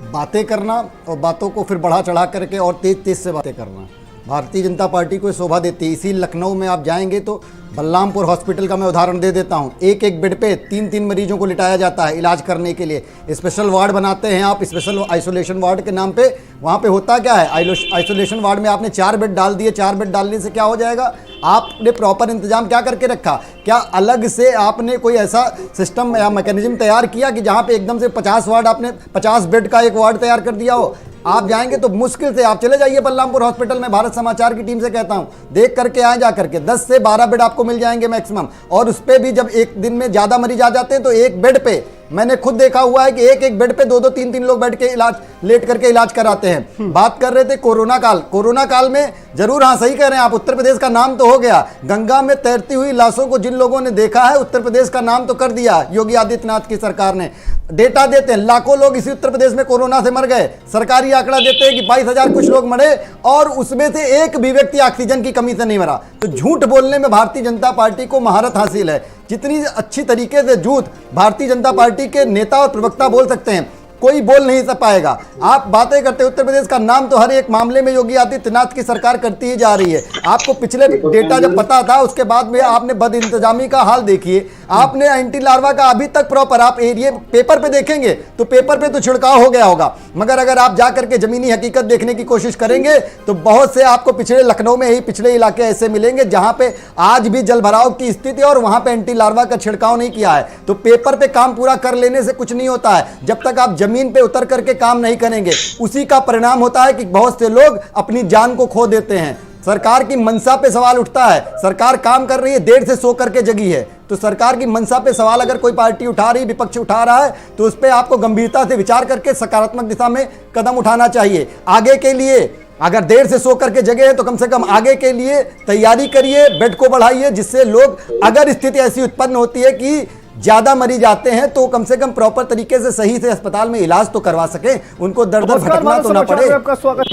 बातें करना और बातों को फिर बढ़ा चढ़ा करके और तेज तेज से बातें करना भारतीय जनता पार्टी को शोभा देती है। इसी लखनऊ में आप जाएंगे तो बलरामपुर हॉस्पिटल का मैं उदाहरण दे देता हूँ। एक एक बेड पे 3-3 मरीजों को लिटाया जाता है इलाज करने के लिए। स्पेशल वार्ड बनाते हैं आप, स्पेशल आइसोलेशन वार्ड के नाम पे। वहाँ पे होता क्या है, आइसोलेशन वार्ड में आपने 4 बेड डाल दिए। 4 बेड डालने से क्या हो जाएगा, आपने प्रॉपर इंतजाम क्या करके रखा, क्या अलग से आपने कोई ऐसा सिस्टम या मैकेनिज्म तैयार किया कि जहाँ पे एकदम से 50 वार्ड, आपने 50 बेड का एक वार्ड तैयार कर दिया हो। आप जाएंगे तो मुश्किल से आप चले जाइए बलरामपुर हॉस्पिटल में, भारत समाचार की टीम से कहता हूं, देख करके आए जा करके 10 से 12 बेड आपको मिल जाएंगे मैक्सिमम। और उस पे भी जब एक दिन में ज़्यादा मरीज आ जाते हैं तो एक बेड पे, मैंने खुद देखा हुआ है कि एक एक बेड पे 2-2, 3-3 लोग बैठ के इलाज, लेट करके इलाज कराते हैं। बात कर रहे थे कोरोना काल। कोरोना काल में जरूर, हाँ सही कह रहे हैं आप, उत्तर प्रदेश का नाम तो हो गया। गंगा में तैरती हुई लाशों को जिन लोगों ने देखा है, उत्तर प्रदेश का नाम तो कर दिया योगी आदित्यनाथ की सरकार ने। डेटा देते हैं, लाखों लोग इसी उत्तर प्रदेश में कोरोना से मर गए। सरकारी आंकड़ा देते हैं कि 22,000 कुछ लोग मरे और उसमें से एक भी व्यक्ति ऑक्सीजन की कमी से नहीं मरा। तो झूठ बोलने में भारतीय जनता पार्टी को महारत हासिल है। जितनी अच्छी तरीके से झूठ भारतीय जनता पार्टी के नेता और प्रवक्ता बोल सकते हैं, कोई बोल नहीं पाएगा। आप बातें करते, उत्तर प्रदेश का नाम तो हर एक मामले में योगी आदित्यनाथ की सरकार करती ही जा रही है। आपको पिछले डेटा जब पता था, उसके बाद में आपने बद इंतजामी का हाल देखिए, आपने एंटी लार्वा का अभी तक प्रॉपर आप एरिया पेपर पे देखेंगे तो पेपर पे तो छिड़काव हो गया होगा, मगर अगर आप जाकर के जमीनी हकीकत देखने की कोशिश करेंगे तो बहुत से आपको पिछले लखनऊ में ही पिछले इलाके ऐसे मिलेंगे जहां पे आज भी जल भराव की स्थिति और वहां पे एंटी लार्वा का छिड़काव नहीं किया है। तो पेपर पे काम पूरा कर लेने से कुछ नहीं होता है, जब तक आप जमीन पे उतर करके काम नहीं करेंगे उसी का परिणाम होता है कि बहुत से लोग अपनी जान को खो देते हैं। सरकार की मंशा पे सवाल उठता है, सरकार काम कर रही है, देर से सो करके जगी है, तो सरकार की मंशा पे सवाल अगर कोई पार्टी उठा रही, विपक्ष उठा रहा है तो उस पर आपको गंभीरता से विचार करके सकारात्मक दिशा में कदम उठाना चाहिए। आगे के लिए अगर देर से सो करके जगे हैं तो कम से कम आगे के लिए तैयारी करिए, बेड को बढ़ाइए, जिससे लोग, अगर स्थिति ऐसी उत्पन्न होती है कि ज्यादा मरीज आते हैं तो कम से कम प्रॉपर तरीके से सही से अस्पताल में इलाज तो करवा सके, उनको दर दर भटकना तो ना पड़े। आपका स्वागत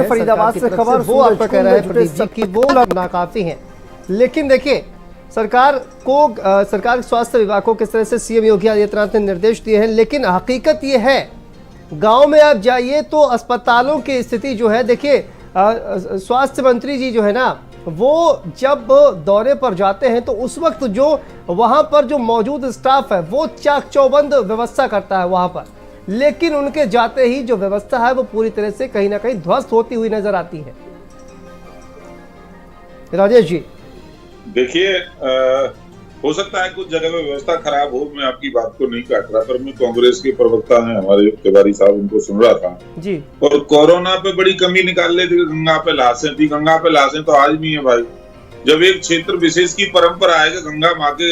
फरीदाबाद से खबर वो आपका कह रहा है प्रदीप जी की वो नाकाफी है, लेकिन देखिए सरकार स्वास्थ्य विभाग को किस तरह से सीएम योगी आदित्यनाथ ने निर्देश दिए हैं, लेकिन हकीकत ये है गांव में आप जाइए तो अस्पतालों की स्थिति जो है, देखिए स्वास्थ्य मंत्री जी जो है ना, वो जब दौरे पर जाते हैं तो उस वक्त जो वहां पर जो मौजूद स्टाफ है वो चाक चौबंद व्यवस्था करता है वहां पर, लेकिन उनके जाते ही जो व्यवस्था है वो पूरी तरह से कहीं ना कहीं ध्वस्त होती हुई नजर आती है। राजेश जी देखिए, हो सकता है कुछ जगह में व्यवस्था खराब हो, मैं आपकी बात को नहीं काट रहा, पर मैं कांग्रेस के प्रवक्ता हैं हमारे तिवारी साहब, उनको सुन रहा था जी, और कोरोना पे बड़ी कमी निकाल ले थी, गंगा पे लाशें थी। गंगा पे लाशें तो आज भी है भाई। जब एक क्षेत्र विशेष की परंपरा है कि गंगा माँ के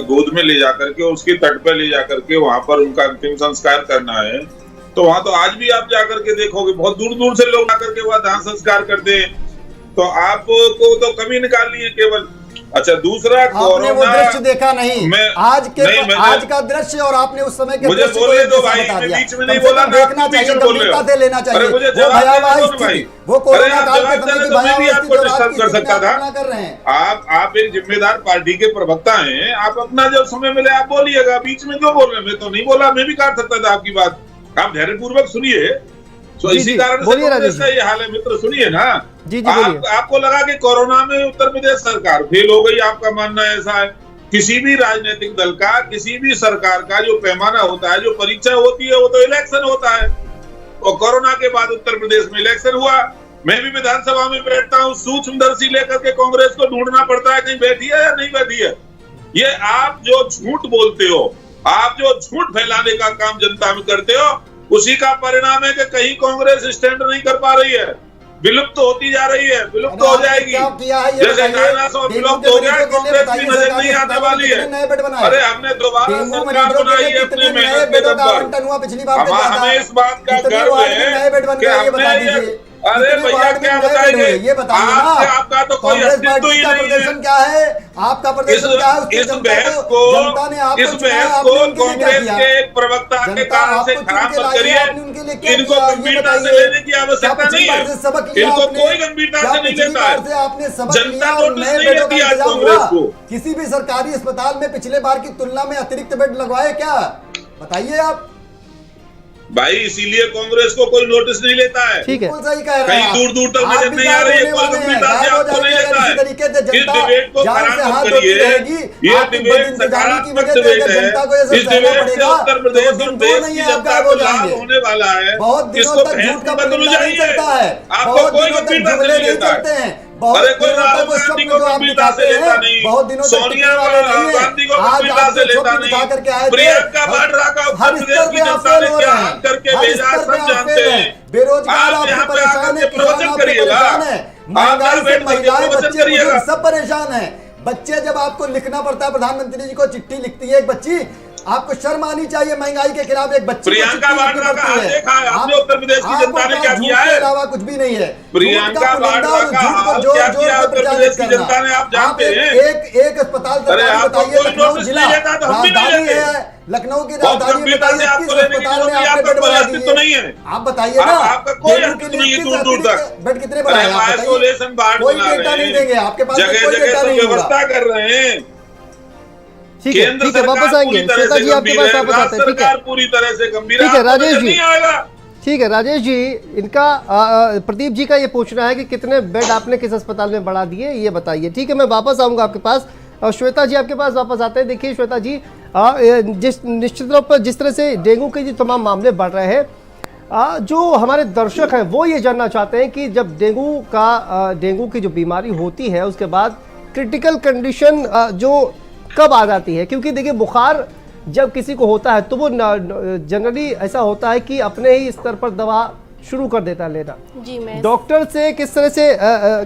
गोद में ले जाकर के, उसके तट पे ले जाकर के वहां पर उनका अंतिम संस्कार करना है, तो वहां तो आज भी आप जाकर के देखोगे बहुत दूर दूर से लोग आकर के वहां दाह संस्कार करते हैं। तो आपको तो कमी निकालनी है केवल। अच्छा, दूसरा आपने वो दृश्य देखा नहीं, आज का दृश्य, और आपने उस समय के मुझे बोलने दो भाई, मैं बीच में नहीं बोला, देखना चाहिए, गंभीरता से लेना चाहिए। वो भयावह स्थिति, वो कोरोना काल के समय की भयावह स्थिति कर रहे हैं। आप एक जिम्मेदार पार्टी के प्रवक्ता हैं, आप अपना जब समय मिले आप बोलिएगा, बीच में क्यों बोल रहे हैं? मैं तो नहीं बोला, मैं भी काट सकता था आपकी बात, आप धैर्यपूर्वक सुनिए। तो इसी कारण से कांग्रेस का ये हाल है। मित्र सुनिए ना, आपको लगा कि कोरोना में उत्तर प्रदेश सरकार फेल हो गई, आपका मानना ऐसा है? किसी भी राजनीतिक दल का, किसी भी सरकार का जो पैमाना होता है, जो परीक्षा होती है, वो तो इलेक्शन होता है। और कोरोना के बाद उत्तर प्रदेश में इलेक्शन हुआ, मैं भी विधानसभा में बैठता हूँ, सूक्ष्मदर्शी लेकर के कांग्रेस को ढूंढना पड़ता है कहीं बैठी है या नहीं बैठी है। ये आप जो झूठ बोलते हो, आप जो झूठ फैलाने का काम जनता में करते हो, उसी का परिणाम है कि कहीं कांग्रेस स्टैंड नहीं कर पा रही है, विलुप्त होती जा रही है, विलुप्त हो जाएगी। जैसे डायनासोर विलुप्त हो गया, कांग्रेस भी नजर नहीं आने वाली है। अरे हमने दोबारा सरकार बनाई है अपने मेहनत के दम पर। हमें इस बात का गर्व है कि हमने, अरे भैया क्या बताएंगे, ये बताइए ना, आपका तो कोई अस्तित्व ही नहीं है। क्या है आपका प्रदर्शन, क्या है? इस बहस को कांग्रेस के एक प्रवक्ता के कारण से खराब मत करिए। इनको गंभीरता से लेने की आवश्यकता नहीं है, इनको कोई गंभीरता से नहीं लेता है। जनता नोटिस नहीं लेती आज कांग्रेस को। किसी भी सरकारी अस्पताल में पिछले बार की तुलना में अतिरिक्त बेड लगवाए क्या, बताइए आप भाई, इसीलिए कांग्रेस को कोई नोटिस नहीं लेता है। ठीक है, कहीं दूर दूर तक नजर नहीं आ रही है, कोई गंभीरता से आपको नहीं लेता है। इस डिबेट को खराब मत करिए, ये डिबेट सकारात्मक डिबेट है। इस डिबेट से उत्तर प्रदेश और देश की जनता को लाभ होने वाला है। इसको भैंस की मत उलझाइए, आपको कोई गंभीरता से नहीं लेता है। अरे कोई राहुल गांधी को गंभीरता से लेता नहीं, सोनिया गांधी को गंभीरता से लेता नहीं, प्रियंका वाड्रा का उत्तर प्रदेश की जनता ने क्या हाल करके भेजा सब जानते हैं। बेरोजगार आप यहाँ पे आकर के परेशान प्रवचन करिएगा, महंगाई से महिलाएं, बच्चे करिएगा, सब परेशान है। बच्चे जब आपको लिखना पड़ता है, प्रधानमंत्री जी को चिट्ठी लिखती है एक बच्ची, आपको शर्म आनी चाहिए। महंगाई के खिलाफ एक बच्ची प्रियंका वाड्रा का हाल देखा है आपने, उत्तर प्रदेश की जनता ने क्या किया है? अलावा कुछ भी नहीं है। प्रियंका वाड्रा का हाल क्या किया उत्तर प्रदेश की जनता ने, आप जानते हैं? एक अस्पताल अरे आपको कोई नोटिस नहीं लेता तो हम भी नहीं लेते। लखनऊ की बहुत राजधानी गंभीरता से आपको लेने की जरूरत नहीं, आपका कोई अस्तित्व नहीं है। आप बताइए ना, आपका कोई डेंगू के अस्तित्व लिए नहीं है किस दूर दूर तक। अतिरिक्त बेड कितने बढ़ाए आप बताइए? आइसोलेशन वार्ड कोई बना डेटा रहे नहीं हैं, देंगे आपके पास, जगह कोई जगह डेटा सब नहीं होगा। व्यवस्था कर रहे हैं। ठीक है, केंद्र ठीक है, वापस सरकार आएंगे। पूरी तरह श्वेता से जी आपके गंभीर पास है, वापस आते राज्य हैं। ठीक है, सरकार पूरी तरह से गंभीर ठीक है, आपको राजेश नजर जी। नहीं आएगा। ठीक है राजेश जी, इनका प्रदीप जी का ये पूछना है कि कितने बेड आपने किस अस्पताल में बढ़ा दिए, ये बताइए। ठीक है, मैं वापस आऊंगा आपके पास। श्वेता जी आपके पास वापस आते हैं। देखिए श्वेता जी, जिस निश्चित तौर पर जिस तरह से डेंगू के जो तमाम मामले बढ़ रहे हैं, जो हमारे दर्शक हैं वो ये जानना चाहते हैं कि जब डेंगू की जो बीमारी होती है उसके बाद क्रिटिकल कंडीशन जो कब आ जाती है? क्योंकि देखिए बुखार जब किसी को होता है तो वो जनरली ऐसा होता है कि अपने ही स्तर पर दवा शुरू कर देता है लेना। जी, मैं डॉक्टर से किस तरह से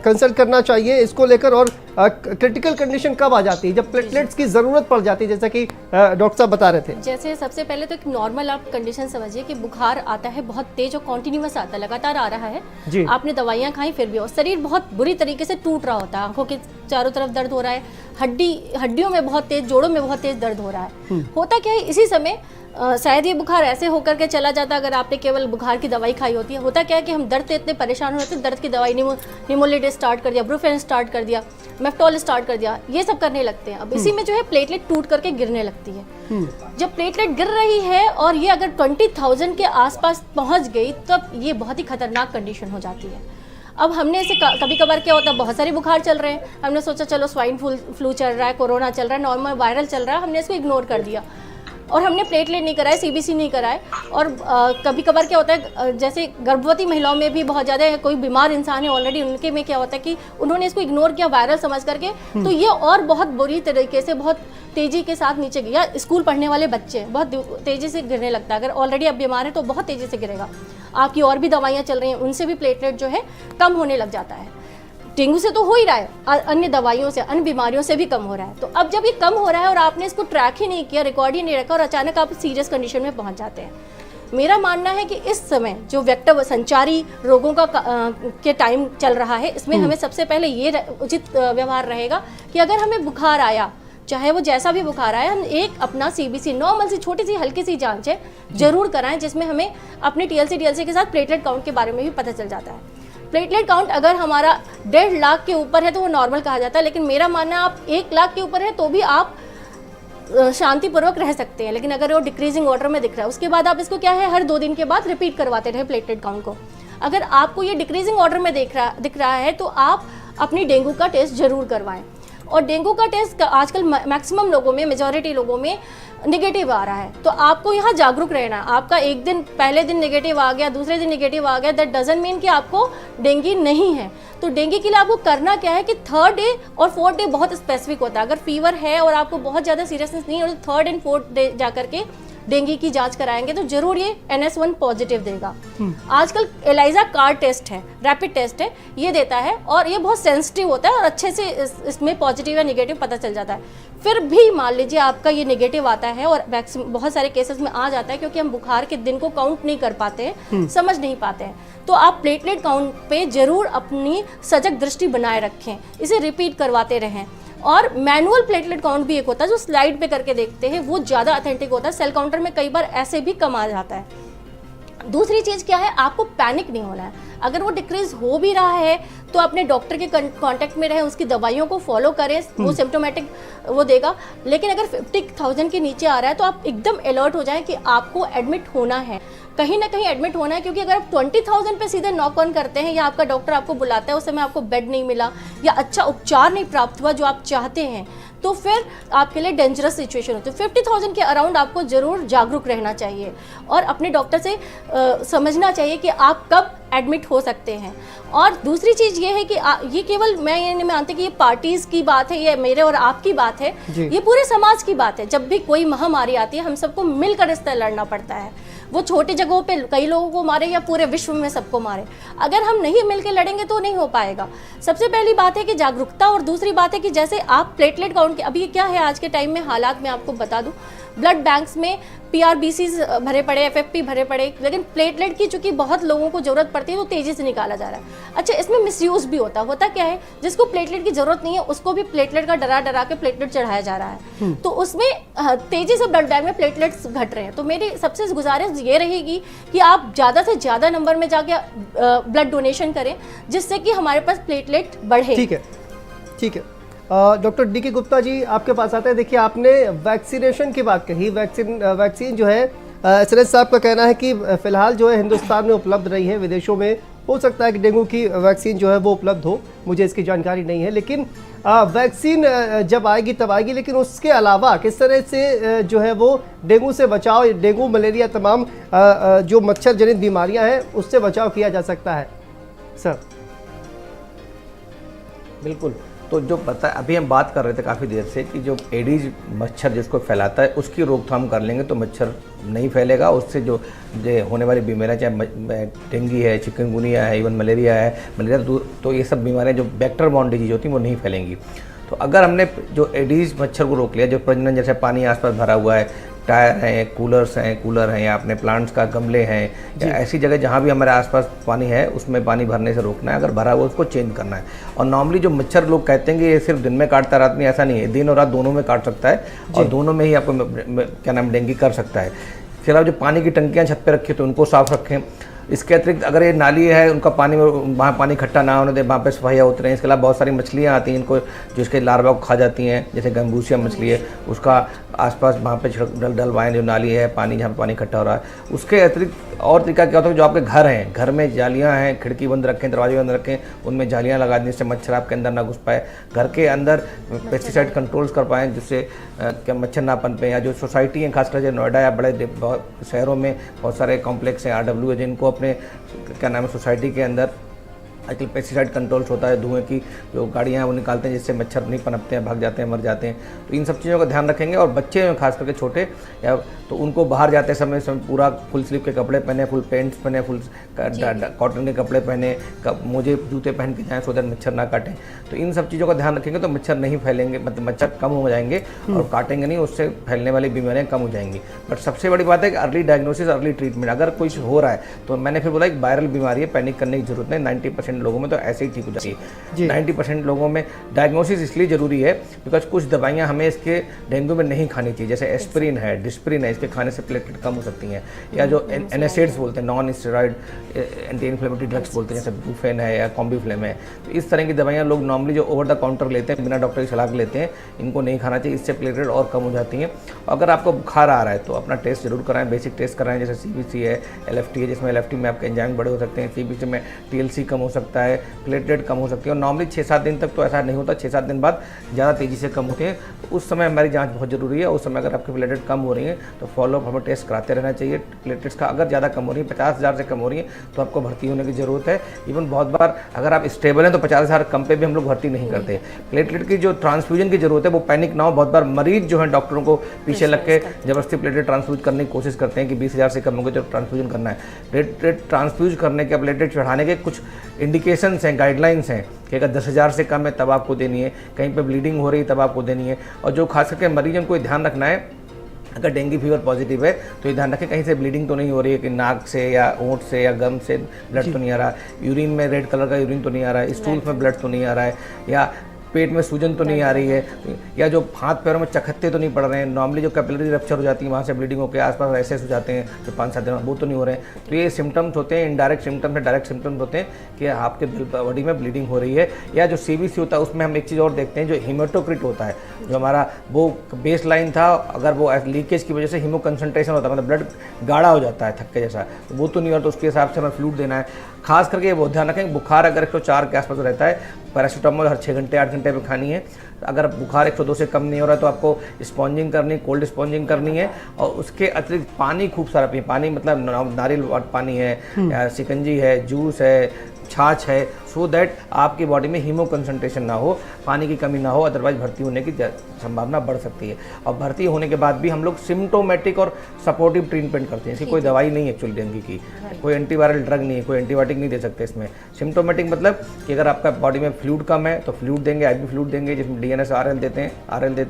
कंसल्ट करना चाहिए इसको लेकर, और क्रिटिकल कंडीशन कब आ जाती है जब प्लेटलेट्स की ज़रूरत पड़ जाती है, जैसा कि डॉक्टर साहब बता रहे थे? जैसे सबसे पहले तो एक नॉर्मल आप कंडीशन समझिए कि बुखार आता है, बहुत तेज और कॉन्टिन्यूस आता है, लगातार आ रहा है जी। आपने दवाइयाँ खाई फिर भी, और शरीर बहुत बुरी तरीके से टूट रहा होता है, आंखों के चारों तरफ दर्द हो रहा है, हड्डियों में बहुत तेज, जोड़ों में बहुत तेज दर्द हो रहा है। होता क्या है इसी समय शायद ये बुखार ऐसे होकर के चला जाता अगर आपने केवल बुखार की दवाई खाई होती है। होता क्या है कि हम दर्द से इतने परेशान होते हैं, दर्द की दवाई निमोलिड स्टार्ट कर दिया, ब्रूफेन स्टार्ट कर दिया, मेफ्टॉल स्टार्ट कर दिया, ये सब करने लगते हैं। अब इसी में जो है प्लेटलेट टूट करके गिरने लगती है। जब प्लेटलेट गिर रही है और ये अगर 20,000 के आसपास पहुंच गई तब ये बहुत ही खतरनाक कंडीशन हो जाती है। अब हमने इसे कभी कभार क्या होता है, बहुत सारे बुखार चल रहे हैं, हमने सोचा चलो स्वाइन फ्लू चल रहा है, कोरोना चल रहा है, नॉर्मल वायरल चल रहा है, हमने इसको इग्नोर कर दिया और हमने प्लेटलेट नहीं कराए, सीबीसी नहीं कराए। और कभी कभार क्या होता है, जैसे गर्भवती महिलाओं में भी बहुत ज़्यादा कोई बीमार इंसान है ऑलरेडी, उनके में क्या होता है कि उन्होंने इसको इग्नोर किया वायरल समझ करके, तो ये और बहुत बुरी तरीके से बहुत तेज़ी के साथ नीचे गया। स्कूल पढ़ने वाले बच्चे बहुत तेज़ी से गिरने लगता है, अगर ऑलरेडी अब बीमार है तो बहुत तेज़ी से गिरेगा। आपकी और भी दवाइयाँ चल रही हैं, उनसे भी प्लेटलेट जो है कम होने लग जाता है। डेंगू से तो हो ही रहा है, अन्य दवाइयों से, अन्य बीमारियों से भी कम हो रहा है। तो अब जब ये कम हो रहा है और आपने इसको ट्रैक ही नहीं किया, रिकॉर्ड ही नहीं रखा, और अचानक आप सीरियस कंडीशन में पहुंच जाते हैं। मेरा मानना है कि इस समय जो वेक्टर संचारी रोगों का के टाइम चल रहा है, इसमें हमें सबसे पहले ये उचित व्यवहार रहेगा कि अगर हमें बुखार आया, चाहे वो जैसा भी बुखार आए, हम एक अपना सीबीसी नॉर्मल सी छोटी सी हल्की सी जांच है जरूर कराएं, जिसमें हमें अपने टीएलसी के साथ प्लेटलेट काउंट के बारे में भी पता चल जाता है। प्लेटलेट काउंट अगर हमारा 1.5 लाख के ऊपर है तो वो नॉर्मल कहा जाता है, लेकिन मेरा मानना है आप 1 लाख के ऊपर है तो भी आप शांतिपूर्वक रह सकते हैं। लेकिन अगर वो डिक्रीजिंग ऑर्डर में दिख रहा है, उसके बाद आप इसको क्या है हर 2 दिन के बाद रिपीट करवाते रहे प्लेटलेट काउंट को। अगर आपको ये डिक्रीजिंग ऑर्डर में दिख रहा है तो आप अपनी डेंगू का टेस्ट जरूर करवाएं। और डेंगू का टेस्ट आजकल मैक्सिमम लोगों में, मेजॉरिटी लोगों में नेगेटिव आ रहा है, तो आपको यहाँ जागरूक रहना। आपका एक दिन पहले दिन नेगेटिव आ गया, दूसरे दिन नेगेटिव आ गया, दैट डजंट मीन कि आपको डेंगू नहीं है। तो डेंगू के लिए आपको करना क्या है कि 3rd डे और 4th डे बहुत स्पेसिफिक होता है। अगर फीवर है और आपको बहुत ज़्यादा सीरियसनेस नहीं है और 3rd एंड 4th डे जा करके डेंगू की जांच कराएंगे तो जरूर ये NS1 पॉजिटिव देगा। आजकल एलाइजा कार्ड टेस्ट है, रैपिड टेस्ट है, ये देता है और ये बहुत सेंसिटिव होता है और अच्छे से इसमें पॉजिटिव या नेगेटिव पता चल जाता है। फिर भी मान लीजिए आपका ये नेगेटिव आता है और बहुत सारे केसेस में आ जाता है, क्योंकि हम बुखार के दिन को काउंट नहीं कर पाते हैं, समझ नहीं पाते हैं, तो आप प्लेटलेट काउंट पे जरूर अपनी सजग दृष्टि बनाए रखें, इसे रिपीट करवाते रहें। और मैनुअल प्लेटलेट काउंट भी एक होता है जो स्लाइड पे करके देखते हैं, वो ज़्यादा ऑथेंटिक होता है। सेल काउंटर में कई बार ऐसे भी कम आ जाता है। दूसरी चीज़ क्या है, आपको पैनिक नहीं होना है। अगर वो डिक्रीज हो भी रहा है तो अपने डॉक्टर के कांटेक्ट में रहें, उसकी दवाइयों को फॉलो करें, वो सिम्टोमेटिक वो देगा। लेकिन अगर 50,000 के नीचे आ रहा है तो आप एकदम अलर्ट हो जाएं कि आपको एडमिट होना है, कहीं ना कहीं एडमिट होना है। क्योंकि अगर आप 20,000 पे सीधे नॉक ऑन करते हैं या आपका डॉक्टर आपको बुलाता है, उस समय आपको बेड नहीं मिला या अच्छा उपचार नहीं प्राप्त हुआ जो आप चाहते हैं, तो फिर आपके लिए डेंजरस सिचुएशन होती है। 50,000 के अराउंड आपको जरूर जागरूक रहना चाहिए और अपने डॉक्टर से समझना चाहिए कि आप कब एडमिट हो सकते हैं। और दूसरी चीज़ ये है कि ये केवल मैं ये नहीं मानती कि ये पार्टीज़ की बात है, ये मेरे और आपकी बात है, ये पूरे समाज की बात है। जब भी कोई महामारी आती है हम सबको मिलकर इससे लड़ना पड़ता है। वो छोटी जगहों पे कई लोगों को मारे या पूरे विश्व में सबको मारे, अगर हम नहीं मिलकर लड़ेंगे तो नहीं हो पाएगा। सबसे पहली बात है कि जागरूकता, और दूसरी बात है कि जैसे आप प्लेटलेट काउंट के, अभी क्या है आज के टाइम में हालात में आपको बता दूं, ब्लड बैंक्स में PRBCs भरे पड़े, FFP भरे पड़े, लेकिन प्लेटलेट की चूंकि बहुत लोगों को जरूरत पड़ती है तो तेजी से निकाला जा रहा है। अच्छा, इसमें मिसयूज भी होता क्या है, जिसको प्लेटलेट की जरूरत नहीं है उसको भी प्लेटलेट का डरा के प्लेटलेट चढ़ाया जा रहा है, तो उसमें तेजी से ब्लड बैंक में प्लेटलेट्स घट रहे हैं। तो मेरी सबसे गुजारिश ये रहेगी कि आप ज़्यादा से ज़्यादा नंबर में जाके ब्लड डोनेशन करें, जिससे कि हमारे पास प्लेटलेट बढ़े। ठीक है। डॉक्टर DK गुप्ता जी आपके पास आते हैं। देखिए, आपने वैक्सीनेशन की बात कही। वैक्सीन जो है, SRH साहब का कहना है कि फिलहाल जो है हिंदुस्तान में उपलब्ध नहीं है, विदेशों में हो सकता है कि डेंगू की वैक्सीन जो है वो उपलब्ध हो, मुझे इसकी जानकारी नहीं है। लेकिन वैक्सीन जब आएगी तब आएगी, लेकिन उसके अलावा किस तरह से जो है वो डेंगू से बचाव, डेंगू, मलेरिया, तमाम जो मच्छर जनित बीमारियाँ हैं उससे बचाव किया जा सकता है सर? बिल्कुल। तो जो पता अभी हम बात कर रहे थे काफ़ी देर से कि जो एडीज मच्छर जिसको फैलाता है उसकी रोकथाम कर लेंगे तो मच्छर नहीं फैलेगा। उससे जो होने वाली बीमारियाँ, चाहे डेंगू है, चिकनगुनिया है, इवन मलेरिया है, तो ये सब बीमारियाँ जो वेक्टर बॉर्न डिजीज होती हैं वो नहीं फैलेंगी। तो अगर हमने जो एडीज मच्छर को रोक लिया, जो प्रजनन, जैसे पानी आसपास भरा हुआ है, टायर हैं, कूलर हैं, या अपने प्लांट्स का गमले हैं, या ऐसी जगह जहाँ भी हमारे आसपास पानी है उसमें पानी भरने से रोकना है। अगर भरा हुआ उसको चेंज करना है। और नॉर्मली जो मच्छर लोग कहते हैं कि ये सिर्फ दिन में काटता रात में, ऐसा नहीं है, दिन और रात दोनों में काट सकता है और दोनों में ही आपको क्या नाम डेंगू कर सकता है। फिर आप जो पानी की टंकियाँ छत पे रखें तो उनको साफ रखें। इसके अतिरिक्त अगर ये नाली है, उनका पानी, वहाँ पानी इकट्ठा ना होने दे, वहाँ पे सफाइयाँ उतरे हैं। इसके अलावा बहुत सारी मछलियाँ आती हैं इनको, जो इसके लार्वा को खा जाती हैं, जैसे गंबूसिया मछली है, उसका आसपास वहाँ पे डलवाएं जो नाली है, पानी जहाँ पे पानी इकट्ठा हो रहा है। उसके अतिरिक्त और तरीका क्या होता है, जो आपके घर हैं, घर में जालियाँ हैं, खिड़की बंद रखें, दरवाजे बंद रखें, उनमें जालियाँ लगा दें जिससे मच्छर आपके अंदर ना घुस पाए। घर के अंदर पेस्टिसाइड कंट्रोल्स कर पाएँ जिससे क्या मच्छर ना पनपे। या जो सोसाइटी हैं, खासकर जो नोएडा या बड़े शहरों में बहुत सारे कॉम्प्लेक्स हैं, RW है, जिनको अपने क्या नाम है सोसाइटी के अंदर आजकल पेस्टिसाइड कंट्रोल्स होता है, धुएं की जो गाड़ियाँ हैं वो निकालते हैं जिससे मच्छर नहीं पनपते हैं, भाग जाते हैं, मर जाते हैं। तो इन सब चीज़ों का ध्यान रखेंगे। और बच्चे हैं खास करके छोटे, या तो उनको बाहर जाते समय पूरा फुल स्लीव के कपड़े पहने, फुल पैंट्स पहने, फुल कॉटन के कपड़े पहने, मोजे जूते पहन के जाएँ, सो दैट मच्छर ना काटें। तो इन सब चीज़ों का ध्यान रखेंगे तो मच्छर नहीं फैलेंगे, मतलब मच्छर कम हो जाएंगे और काटेंगे नहीं, उससे फैलने वाली बीमारियाँ कम हो जाएंगी। बट सबसे बड़ी बात है कि अर्ली डायग्नोसिस, अर्ली ट्रीटमेंट। अगर कुछ हो रहा है तो मैंने फिर बोला एक वायरल बीमारी है, पैनिक करने की जरूरत नहीं। 90% लोगों में तो ऐसे ही ठीक हो जाती है। 90% लोगों में डायग्नोसिस इसलिए जरूरी है बिकॉज कुछ दवाइयाँ हमें इसके डेंगू में नहीं खानी चाहिए, जैसे एस्पिरिन है, डिस्प्रिन है, इसके खाने से प्लेटलेट कम हो सकती हैं। या जो NSAIDs बोलते हैं, non steroid anti inflammatory drugs बोलते हैं, जैसे ब्रूफेन है या कॉम्बिफ्लेम है। तो इस तरह की दवाइयाँ लोग नॉर्मली जो ओवर द काउंटर लेते हैं, बिना डॉक्टर की सलाह के लेते हैं, इनको नहीं खाना चाहिए। इससे प्लेटलेट और कम हो जाती हैं। अगर आपको बुखार आ रहा है तो अपना टेस्ट जरूर कराएं, बेसिक टेस्ट कराएं, जैसे CBC है, LFT है, जिसमें LFT में आपके एंजाइम बड़े हो सकते हैं, CBC में TLC कम हो सकता है, प्लेटलेट कम हो सकती है। और नॉर्मली 6-7 दिन तक तो ऐसा नहीं होता, 6-7 दिन बाद ज़्यादा तेज़ी से कम होते हैं। तो उस समय हमारी जांच बहुत ज़रूरी है। उस समय अगर आपकी प्लेटलेट कम हो रही है तो फॉलोअप हमें टेस्ट कराते रहना चाहिए। प्लेटलेट्स का अगर ज़्यादा कम हो रही है, 50,000 से कम हो रही है, तो आपको भर्ती होने की ज़रूरत है। इवन बहुत बार अगर आप स्टेबल हैं तो 50,000 कम पे भी हम लोग भर्ती नहीं करते। प्लेटलेट की जो ट्रांसफ्यूजन की जरूरत है वो पैनिक ना हो। बहुत बार मरीज जो है डॉक्टरों को पीछे लग के जबरदस्ती प्लेटलेट ट्रांसफ्यूज करने की कोशिश करते हैं कि 20,000 से कम होंगे तो ट्रांसफ्यूजन करना है। प्लेटलेट ट्रांसफ्यूज करने के, प्लेटलेट चढ़ाने के कुछ इंडिकेशंस हैं, गाइडलाइंस हैं कि अगर 10,000 से कम है तब आपको देनी है, कहीं पे ब्लीडिंग हो रही है तब आपको देनी है। और जो खास करके मरीजों को ध्यान रखना है, अगर डेंगू फीवर पॉजिटिव है तो ये ध्यान रखें कहीं से ब्लीडिंग तो नहीं हो रही है, कि नाक से या ओंठ से या गम से ब्लड तो नहीं आ रहा, यूरिन में रेड कलर का यूरिन तो नहीं आ रहा है, स्टूल में ब्लड तो नहीं आ रहा है, या पेट में सूजन तो नहीं आ रही है, या जो हाथ पैरों में चखत्ते तो नहीं पड़ रहे हैं। नॉर्मली जो कैपिलरी रप्चर हो जाती है वहाँ से ब्लीडिंग होकर आसपास रैशेस हो जाते हैं जो 5-7 दिन, वो तो नहीं हो रहे हैं। तो ये सिम्टम्स होते हैं, इनडायरेक्ट सिम्टम्स है, डायरेक्ट सिम्टम्स होते हैं कि आपके बॉडी में ब्लीडिंग हो रही है। या जो CBC होता है उसमें हम एक चीज़ और देखते हैं, जो हीमेटोक्रिट होता है, जो हमारा वो बेस लाइन था, अगर वो लीकेज की वजह से हीमो कंसनट्रेशन होता है, मतलब ब्लड गाढ़ा हो जाता है थक्के जैसा, तो वो तो नहीं हो रहा, तो उसके हिसाब से हमें फ्लूइड देना है। खास करके वो ध्यान रखें, बुखार अगर 104 के आसपास रहता है, पैरासीटामोल हर 6 घंटे 8 घंटे में खानी है। अगर बुखार 102 से कम नहीं हो रहा है तो आपको स्पॉन्जिंग करनी, कोल्ड स्पॉन्जिंग करनी है। और उसके अतिरिक्त पानी खूब सारा पिए। पानी मतलब नारियल पानी है, या शिकंजी है, जूस है, छाछ है, सो दैट आपकी बॉडी में हीमो कंसंट्रेशन ना हो, पानी की कमी ना हो, अदरवाइज भर्ती होने की संभावना बढ़ सकती है। और भर्ती होने के बाद भी हम लोग सिम्टोमेटिक और सपोर्टिव ट्रीटमेंट करते हैं। इसकी कोई दवाई नहीं है एक्चुअली डेंगू की, कोई एंटीवायरल ड्रग नहीं है, कोई एंटीबायोटिक नहीं दे सकते इसमें। सिम्टोमेटिक मतलब कि अगर आपका बॉडी में फ्लूइड कम है तो फ्लूइड देंगे, IV फ्लूइड देंगे जिसमें DNS RL देते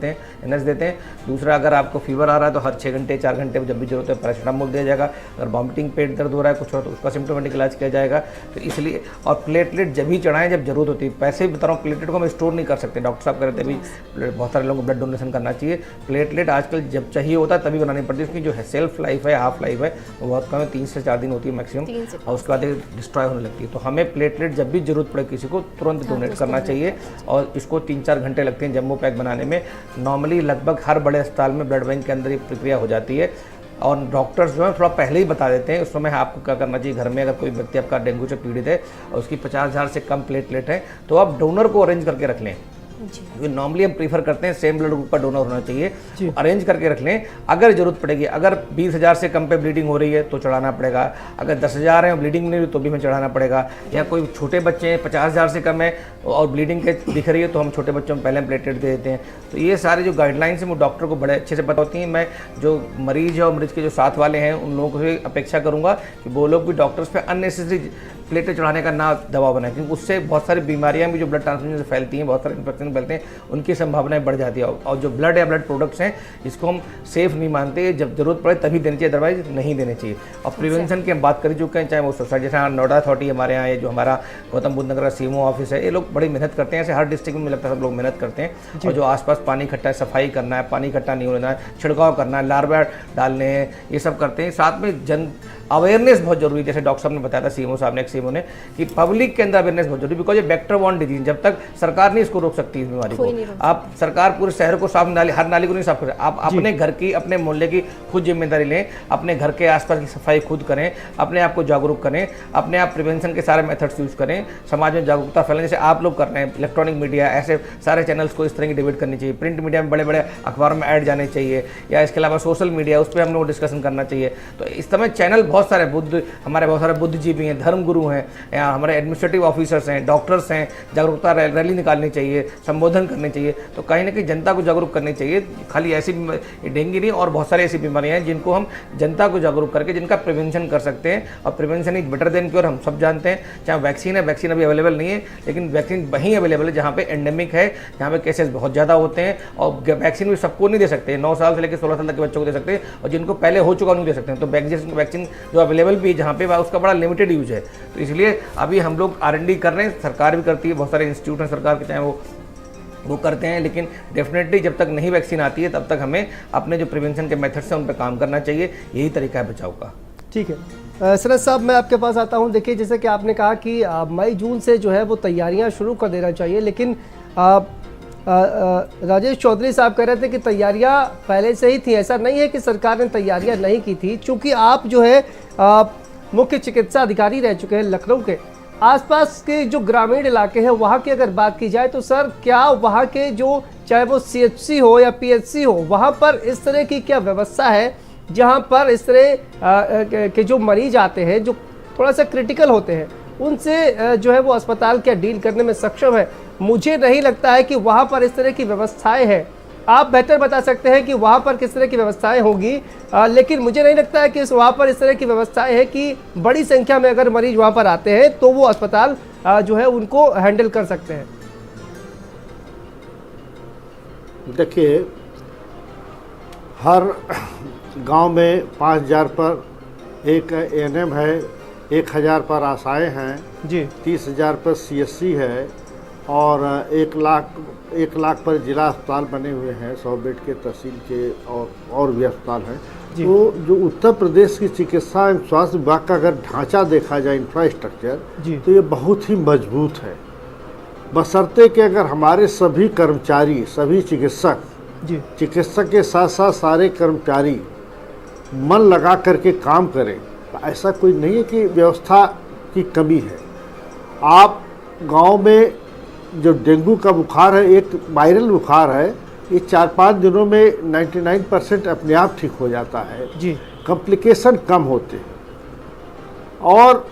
हैं, NS देते हैं। दूसरा, अगर आपको फीवर आ रहा है तो हर 6 घंटे 4 घंटे जब भी जरूरत है पैरासिटामोल दिया जाएगा। अगर वॉमिटिंग, पेट दर्द हो रहा है कुछ और, तो उसका सिम्टोमेटिक इलाज किया जाएगा। तो इसलिए, और प्लेटलेट जब भी चढ़ाएं जब जरूरत होती है। पैसे भी बता रहा हूँ, प्लेटलेट को हम स्टोर नहीं कर सकते, डॉक्टर साहब कहते भी बहुत सारे लोगों को ब्लड डोनेशन करना चाहिए। प्लेटलेट आजकल जब चाहिए होता है तभी बनानी पड़ती है, उसकी जो है सेल्फ लाइफ है, हाफ लाइफ है, वो बहुत कम है, 3 से 4 दिन होती है मैक्सिमम, और उसके बाद डिस्ट्रॉय होने लगती है। तो हमें प्लेटलेट जब भी जरूरत पड़े किसी को तुरंत डोनेट करना चाहिए। और इसको 3-4 घंटे लगते हैं जम्बो पैक बनाने में। नॉर्मली लगभग हर बड़े अस्पताल में ब्लड बैंक के अंदर ये प्रक्रिया हो जाती है। और डॉक्टर्स जो है थोड़ा पहले ही बता देते हैं उस समय आपको क्या करना चाहिए। घर में अगर कोई व्यक्ति आपका डेंगू से पीड़ित है और उसकी 50,000 से कम प्लेटलेट है तो आप डोनर को अरेंज करके रख लें। नॉर्मली हम प्रीफर करते हैं सेम ब्लड ग्रुप का डोनर होना चाहिए, अरेंज करके रख लें। अगर जरूरत पड़ेगी, अगर 20,000 से कम पे ब्लीडिंग हो रही है तो चढ़ाना पड़ेगा, अगर 10,000 है ब्लीडिंग नहीं हुई तो भी हमें चढ़ाना पड़ेगा। या कोई छोटे बच्चे हैं 50,000 से कम है और ब्लीडिंग के दिख रही है तो हम छोटे बच्चों में पहले प्लेटलेट दे देते हैं। तो ये सारी जो गाइडलाइंस हैं वो डॉक्टर को बड़े अच्छे से पता होती हैं। मैं जो मरीज है और मरीज के जो साथ वाले हैं उन लोगों से अपेक्षा करूँगा कि वो लोग भी डॉक्टर्स पे अननेसेसरी प्लेटें चढ़ाने का ना दबाव बनाए, क्योंकि उससे बहुत सारी बीमारियां भी जो ब्लड ट्रांसफ्यूजन से फैलती हैं, बहुत सारे इन्फेक्शन फैलते हैं, उनकी संभावनाएं बढ़ जाती है। और जो ब्लड या ब्लड प्रोडक्ट्स हैं इसको हम सेफ नहीं मानते, जब जरूरत पड़े तभी देनी चाहिए, अदरवाइज नहीं देने चाहिए। और प्रिवेंशन की हम बात कर चुके हैं, चाहे वो सोसाइटी, जैसे नोडा अथॉरिटी हमारे यहाँ, ये जो हमारा गौतम बुद्ध नगर का CMO ऑफिस है, ये लोग बड़ी मेहनत करते हैं। ऐसे हर डिस्ट्रिक्ट में लगता है सब लोग मेहनत करते हैं। और जो आसपास पानी इकट्ठा है, सफाई करना है, पानी इकट्ठा नहीं होना है, छिड़काव करना है, लार्वा डालने हैं, ये सब करते हैं। साथ में जन अवेयरनेस बहुत जरूरी है, जैसे डॉक्टर साहब ने बताया था, CMO साहब ने, CMO ने, कि पब्लिक के अंदर अवेयरनेस बहुत जरूरी, बिकॉज ये वेक्टर बॉर्न डिजीज, जब तक सरकार नहीं इसको रोक सकती इस बीमारी को। आप सरकार पूरे शहर को साफ, नाली, हर नाली को नहीं साफ करें, आप अपने घर की, अपने मोहल्ले की खुद जिम्मेदारी लें, अपने घर के आसपास की सफाई खुद करें, अपने आप को जागरूक करें, अपने आप प्रिवेंशन के सारे मेथड्स यूज करें, समाज में जागरूकता फैलाएं, जैसे आप लोग कर रहे हैं। इलेक्ट्रॉनिक मीडिया, ऐसे सारे चैनल्स को इस तरह की डिबेट करनी चाहिए। प्रिंट मीडिया में बड़े बड़े अखबारों में ऐड जाने चाहिए, या इसके अलावा सोशल मीडिया, उस पर हम लोग डिस्कशन करना चाहिए। तो इस समय चैनल बहुत सारे, हमारे बहुत सारे बुद्धिजीवी हैं, धर्मगुरु हैं, या हमारे एडमिनिस्ट्रेटिव ऑफिसर्स हैं, डॉक्टर्स हैं, जागरूकता रैली निकालनी चाहिए, संबोधन करने चाहिए। तो कहीं ना कहीं जनता को जागरूक करनी चाहिए। खाली ऐसी डेंगू नहीं, और बहुत सारी ऐसी बीमारियां हैं जिनको हम जनता को जागरूक करके जिनका प्रिवेंशन कर सकते हैं। और prevention is better than cure, हम सब जानते हैं। चाहे वैक्सीन है, वैक्सीन अभी अवेलेबल नहीं है, लेकिन वैक्सीन वहीं अवेलेबल है जहाँ पे एंडेमिक है, जहाँ पे केसेस बहुत ज़्यादा होते हैं। और वैक्सीन भी सबको नहीं दे सकते, 9 साल से लेकर 16 साल तक के बच्चों को दे सकते हैं, और जिनको पहले हो चुका नहीं दे सकते हैं। तो वैक्सीन जो अवेलेबल भी जहाँ पे उसका बड़ा लिमिटेड यूज है। तो इसलिए अभी हम लोग R&D कर रहे हैं, सरकार भी करती है, बहुत सारे इंस्टीट्यूट हैं सरकार के, चाहे वो करते हैं। लेकिन डेफिनेटली जब तक नहीं वैक्सीन आती है तब तक हमें अपने जो प्रिवेंशन के मेथड्स हैं उन पर काम करना चाहिए। यही तरीका है बचाव का। ठीक है सरद साहब, मैं आपके पास आता हूं। देखिए, जैसे कि आपने कहा कि मई जून से जो है वो तैयारियां शुरू कर देना चाहिए, लेकिन राजेश चौधरी साहब कह रहे थे कि तैयारियां पहले से ही थी। ऐसा नहीं है कि सरकार ने तैयारियां नहीं की थी, चूँकि आप जो है मुख्य चिकित्सा अधिकारी रह चुके हैं लखनऊ के। आसपास के जो ग्रामीण इलाके हैं वहाँ की अगर बात की जाए तो सर, क्या वहाँ के जो, चाहे वो CHC हो या PHC हो, वहाँ पर इस तरह की क्या व्यवस्था है जहाँ पर इस तरह के जो मरीज आते हैं जो थोड़ा सा क्रिटिकल होते हैं, उनसे जो है वो अस्पताल क्या डील करने में सक्षम है? मुझे नहीं लगता है कि वहाँ पर इस तरह की व्यवस्थाएं हैं। आप बेहतर बता सकते हैं कि वहाँ पर किस तरह की व्यवस्थाएं होंगी, लेकिन मुझे नहीं लगता है कि वहाँ पर इस तरह की व्यवस्थाएं हैं कि बड़ी संख्या में अगर मरीज वहाँ पर आते हैं तो वो अस्पताल जो है उनको हैंडल कर सकते हैं। देखिए, हर गांव में 5,000 पर एक ANM है, 1,000 पर आशाएँ हैं जी, 30,000 पर CSC है, और 1 लाख पर जिला अस्पताल बने हुए हैं, 100 बेड के तहसील के, और भी अस्पताल हैं। तो जो उत्तर प्रदेश की चिकित्सा एवं स्वास्थ्य विभाग का अगर ढांचा देखा जाए, इंफ्रास्ट्रक्चर, तो ये बहुत ही मजबूत है, बशर्ते कि अगर हमारे सभी कर्मचारी, सभी चिकित्सक के साथ साथ सारे कर्मचारी मन लगा करके काम करें। तो ऐसा कोई नहीं है कि व्यवस्था की कमी है। आप गांव में जो डेंगू का बुखार है, एक वायरल बुखार है, ये 4-5 दिनों में 99% अपने आप ठीक हो जाता है जी, कॉम्प्लिकेशन कम होते हैं। और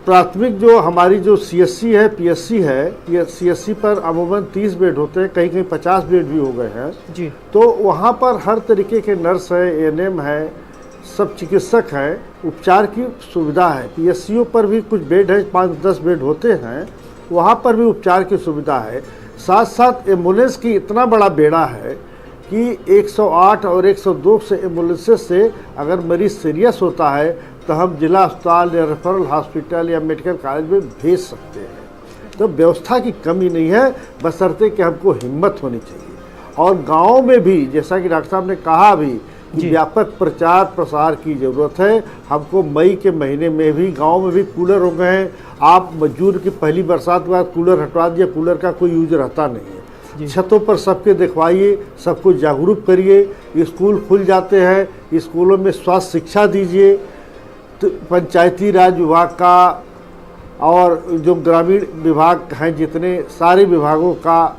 प्राथमिक जो हमारी जो CSC है, PSC है, ये CSC पर अमूमन 30 बेड होते हैं, कहीं कहीं 50 बेड भी हो गए हैं जी। तो वहाँ पर हर तरीके के नर्स है, ANM है, सब चिकित्सक हैं, उपचार की सुविधा है। PSCO पर भी कुछ बेड है, 5-10 बेड होते हैं, वहाँ पर भी उपचार की सुविधा है। साथ साथ एम्बुलेंस की इतना बड़ा बेड़ा है कि 108 और 102 से एम्बुलेंसेस से अगर मरीज सीरियस होता है तो हम जिला अस्पताल या रेफरल हॉस्पिटल या मेडिकल कॉलेज में भेज सकते हैं। तो व्यवस्था की कमी नहीं है, बशर्ते कि हमको हिम्मत होनी चाहिए। और गाँव में भी, जैसा कि डॉक्टर साहब ने कहा भी, कि व्यापक प्रचार प्रसार की ज़रूरत है। हमको मई के महीने में भी गांव में भी कूलर हो गए हैं। आप जून की पहली बरसात के बाद कूलर हटवा दिए, कूलर का कोई यूज रहता नहीं है। छतों पर सबके दिखवाइए, सबको जागरूक करिए। स्कूल खुल जाते हैं, स्कूलों में स्वास्थ्य शिक्षा दीजिए। तो पंचायती राज विभाग का और जो ग्रामीण विभाग हैं, जितने सारे विभागों का,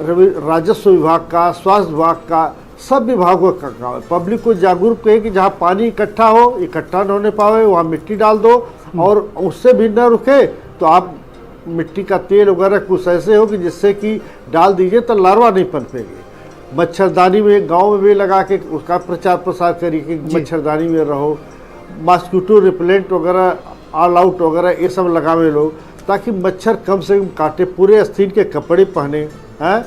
राजस्व विभाग का, स्वास्थ्य विभाग का, सब विभागों का काम है। पब्लिक को जागरूक करें कि जहाँ पानी इकट्ठा हो, इकट्ठा न होने पावे, वहाँ मिट्टी डाल दो। और उससे भी न रुके तो आप मिट्टी का तेल वगैरह कुछ ऐसे हो कि जिससे कि डाल दीजिए तो लार्वा नहीं पनपेंगे। मच्छरदानी में गांव में भी लगा के उसका प्रचार प्रसार करिए कि मच्छरदानी में रहो। मॉस्किटो रिपेलेंट वगैरह, ऑल आउट वगैरह ये सब लगावे लोग, ताकि मच्छर कम से कम काटे। पूरे आस्तीन के कपड़े पहने हैं।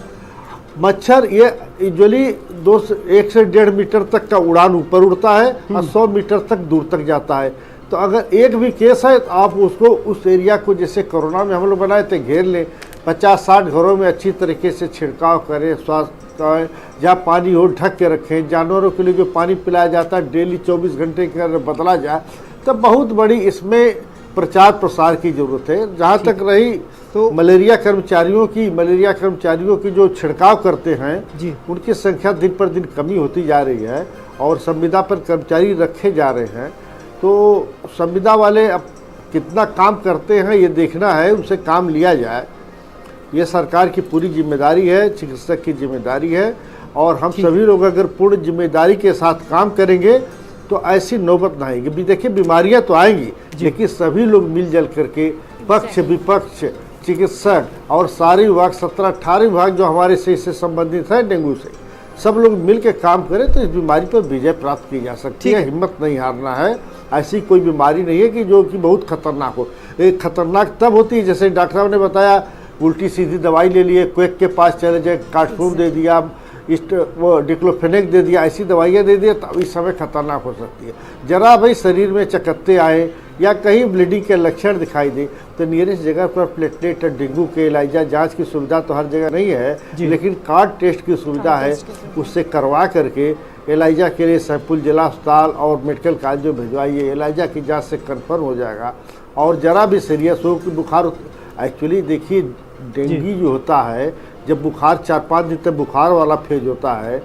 मच्छर ये यूजुअली 1 से 1.5 मीटर तक का उड़ान ऊपर उड़ता है और 100 मीटर तक दूर तक जाता है। तो अगर एक भी केस है तो आप उसको उस एरिया को, जैसे कोरोना में हम लोग बनाए थे, घेर लें। 50-60 घरों में अच्छी तरीके से छिड़काव करें। स्वास्थ्य जहाँ पानी हो ढक के रखें। जानवरों के लिए जो पानी पिलाया जाता है डेली 24 घंटे के अंदर बदला जाए। तो बहुत बड़ी इसमें प्रचार प्रसार की जरूरत है। जहाँ तक रही तो मलेरिया कर्मचारियों की जो छिड़काव करते हैं, उनकी संख्या दिन पर दिन कमी होती जा रही है और संविदा पर कर्मचारी रखे जा रहे हैं। तो संविदा वाले अब कितना काम करते हैं ये देखना है, उनसे काम लिया जाए। ये सरकार की पूरी जिम्मेदारी है, चिकित्सक की जिम्मेदारी है। और हम सभी लोग अगर पूर्ण जिम्मेदारी के साथ काम करेंगे तो ऐसी नौबत ना आएगी। देखिए, बीमारियां तो आएंगी, लेकिन सभी लोग मिलजुल करके, पक्ष विपक्ष, चिकित्सक और सारे विभाग, 17-18 विभाग जो हमारे से इससे संबंधित है डेंगू से, सब लोग मिलकर काम करें तो इस बीमारी पर विजय प्राप्त की जा सकती है। हिम्मत नहीं हारना है। ऐसी कोई बीमारी नहीं है कि जो कि बहुत खतरनाक हो। एक खतरनाक तब होती है, जैसे डॉक्टर साहब ने बताया, उल्टी सीधी दवाई ले लिए, क्वेक के पास चले जाए, कार्टून दे दिया, वो डिक्लोफेनेक दे दिया, ऐसी दवाइयाँ दे दिया, तब इस समय खतरनाक हो सकती है। जरा भाई शरीर में चकत्ते आए या कहीं ब्लीडिंग के लक्षण दिखाई दे तो नियरेस्ट जगह पर प्लेटलेट, डेंगू के एलाइजा जांच की सुविधा तो हर जगह नहीं है, लेकिन कार्ड टेस्ट की सुविधा है। उससे करवा करके एलाइजा के लिए सैंपल जिला अस्पताल और मेडिकल कॉलेज में भिजवाइए। एलाइजा की जांच से कन्फर्म हो जाएगा। और ज़रा भी सीरियस हो कि बुखार, एक्चुअली देखिए डेंगू जो होता है, जब बुखार 4-5 दिन तक बुखार वाला फेज होता है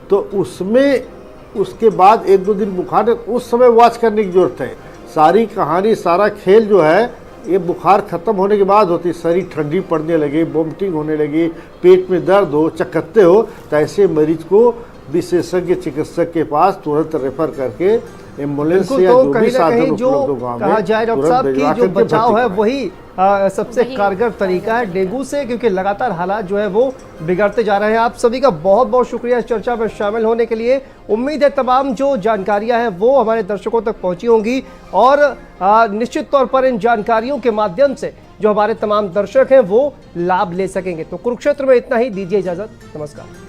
तो उसमें उसके बाद 1-2 दिन बुखार, उस समय वॉच करने की जरूरत है। सारी कहानी, सारा खेल जो है ये बुखार ख़त्म होने के बाद होती है। शरीर ठंडी पड़ने लगे, वोमिटिंग होने लगी, पेट में दर्द हो, चक्कते हो, तो ऐसे मरीज को विशेषज्ञ चिकित्सक के पास तुरंत रेफर करके एम्बुलेंस या जो भी साधन उपलब्ध हो गाँव में कहा जाए डॉक्टर साहब की जो बचाव है वही सबसे कारगर तरीका है डेंगू से, क्योंकि लगातार हालात जो है वो बिगड़ते जा रहे हैं। आप सभी का बहुत बहुत शुक्रिया इस चर्चा में शामिल होने के लिए। उम्मीद है तमाम जो जानकारियां हैं वो हमारे दर्शकों तक पहुंची होंगी और निश्चित तौर पर इन जानकारियों के माध्यम से जो हमारे तमाम दर्शक हैं वो लाभ ले सकेंगे। तो कुरुक्षेत्र में इतना ही, दीजिए इजाजत, नमस्कार।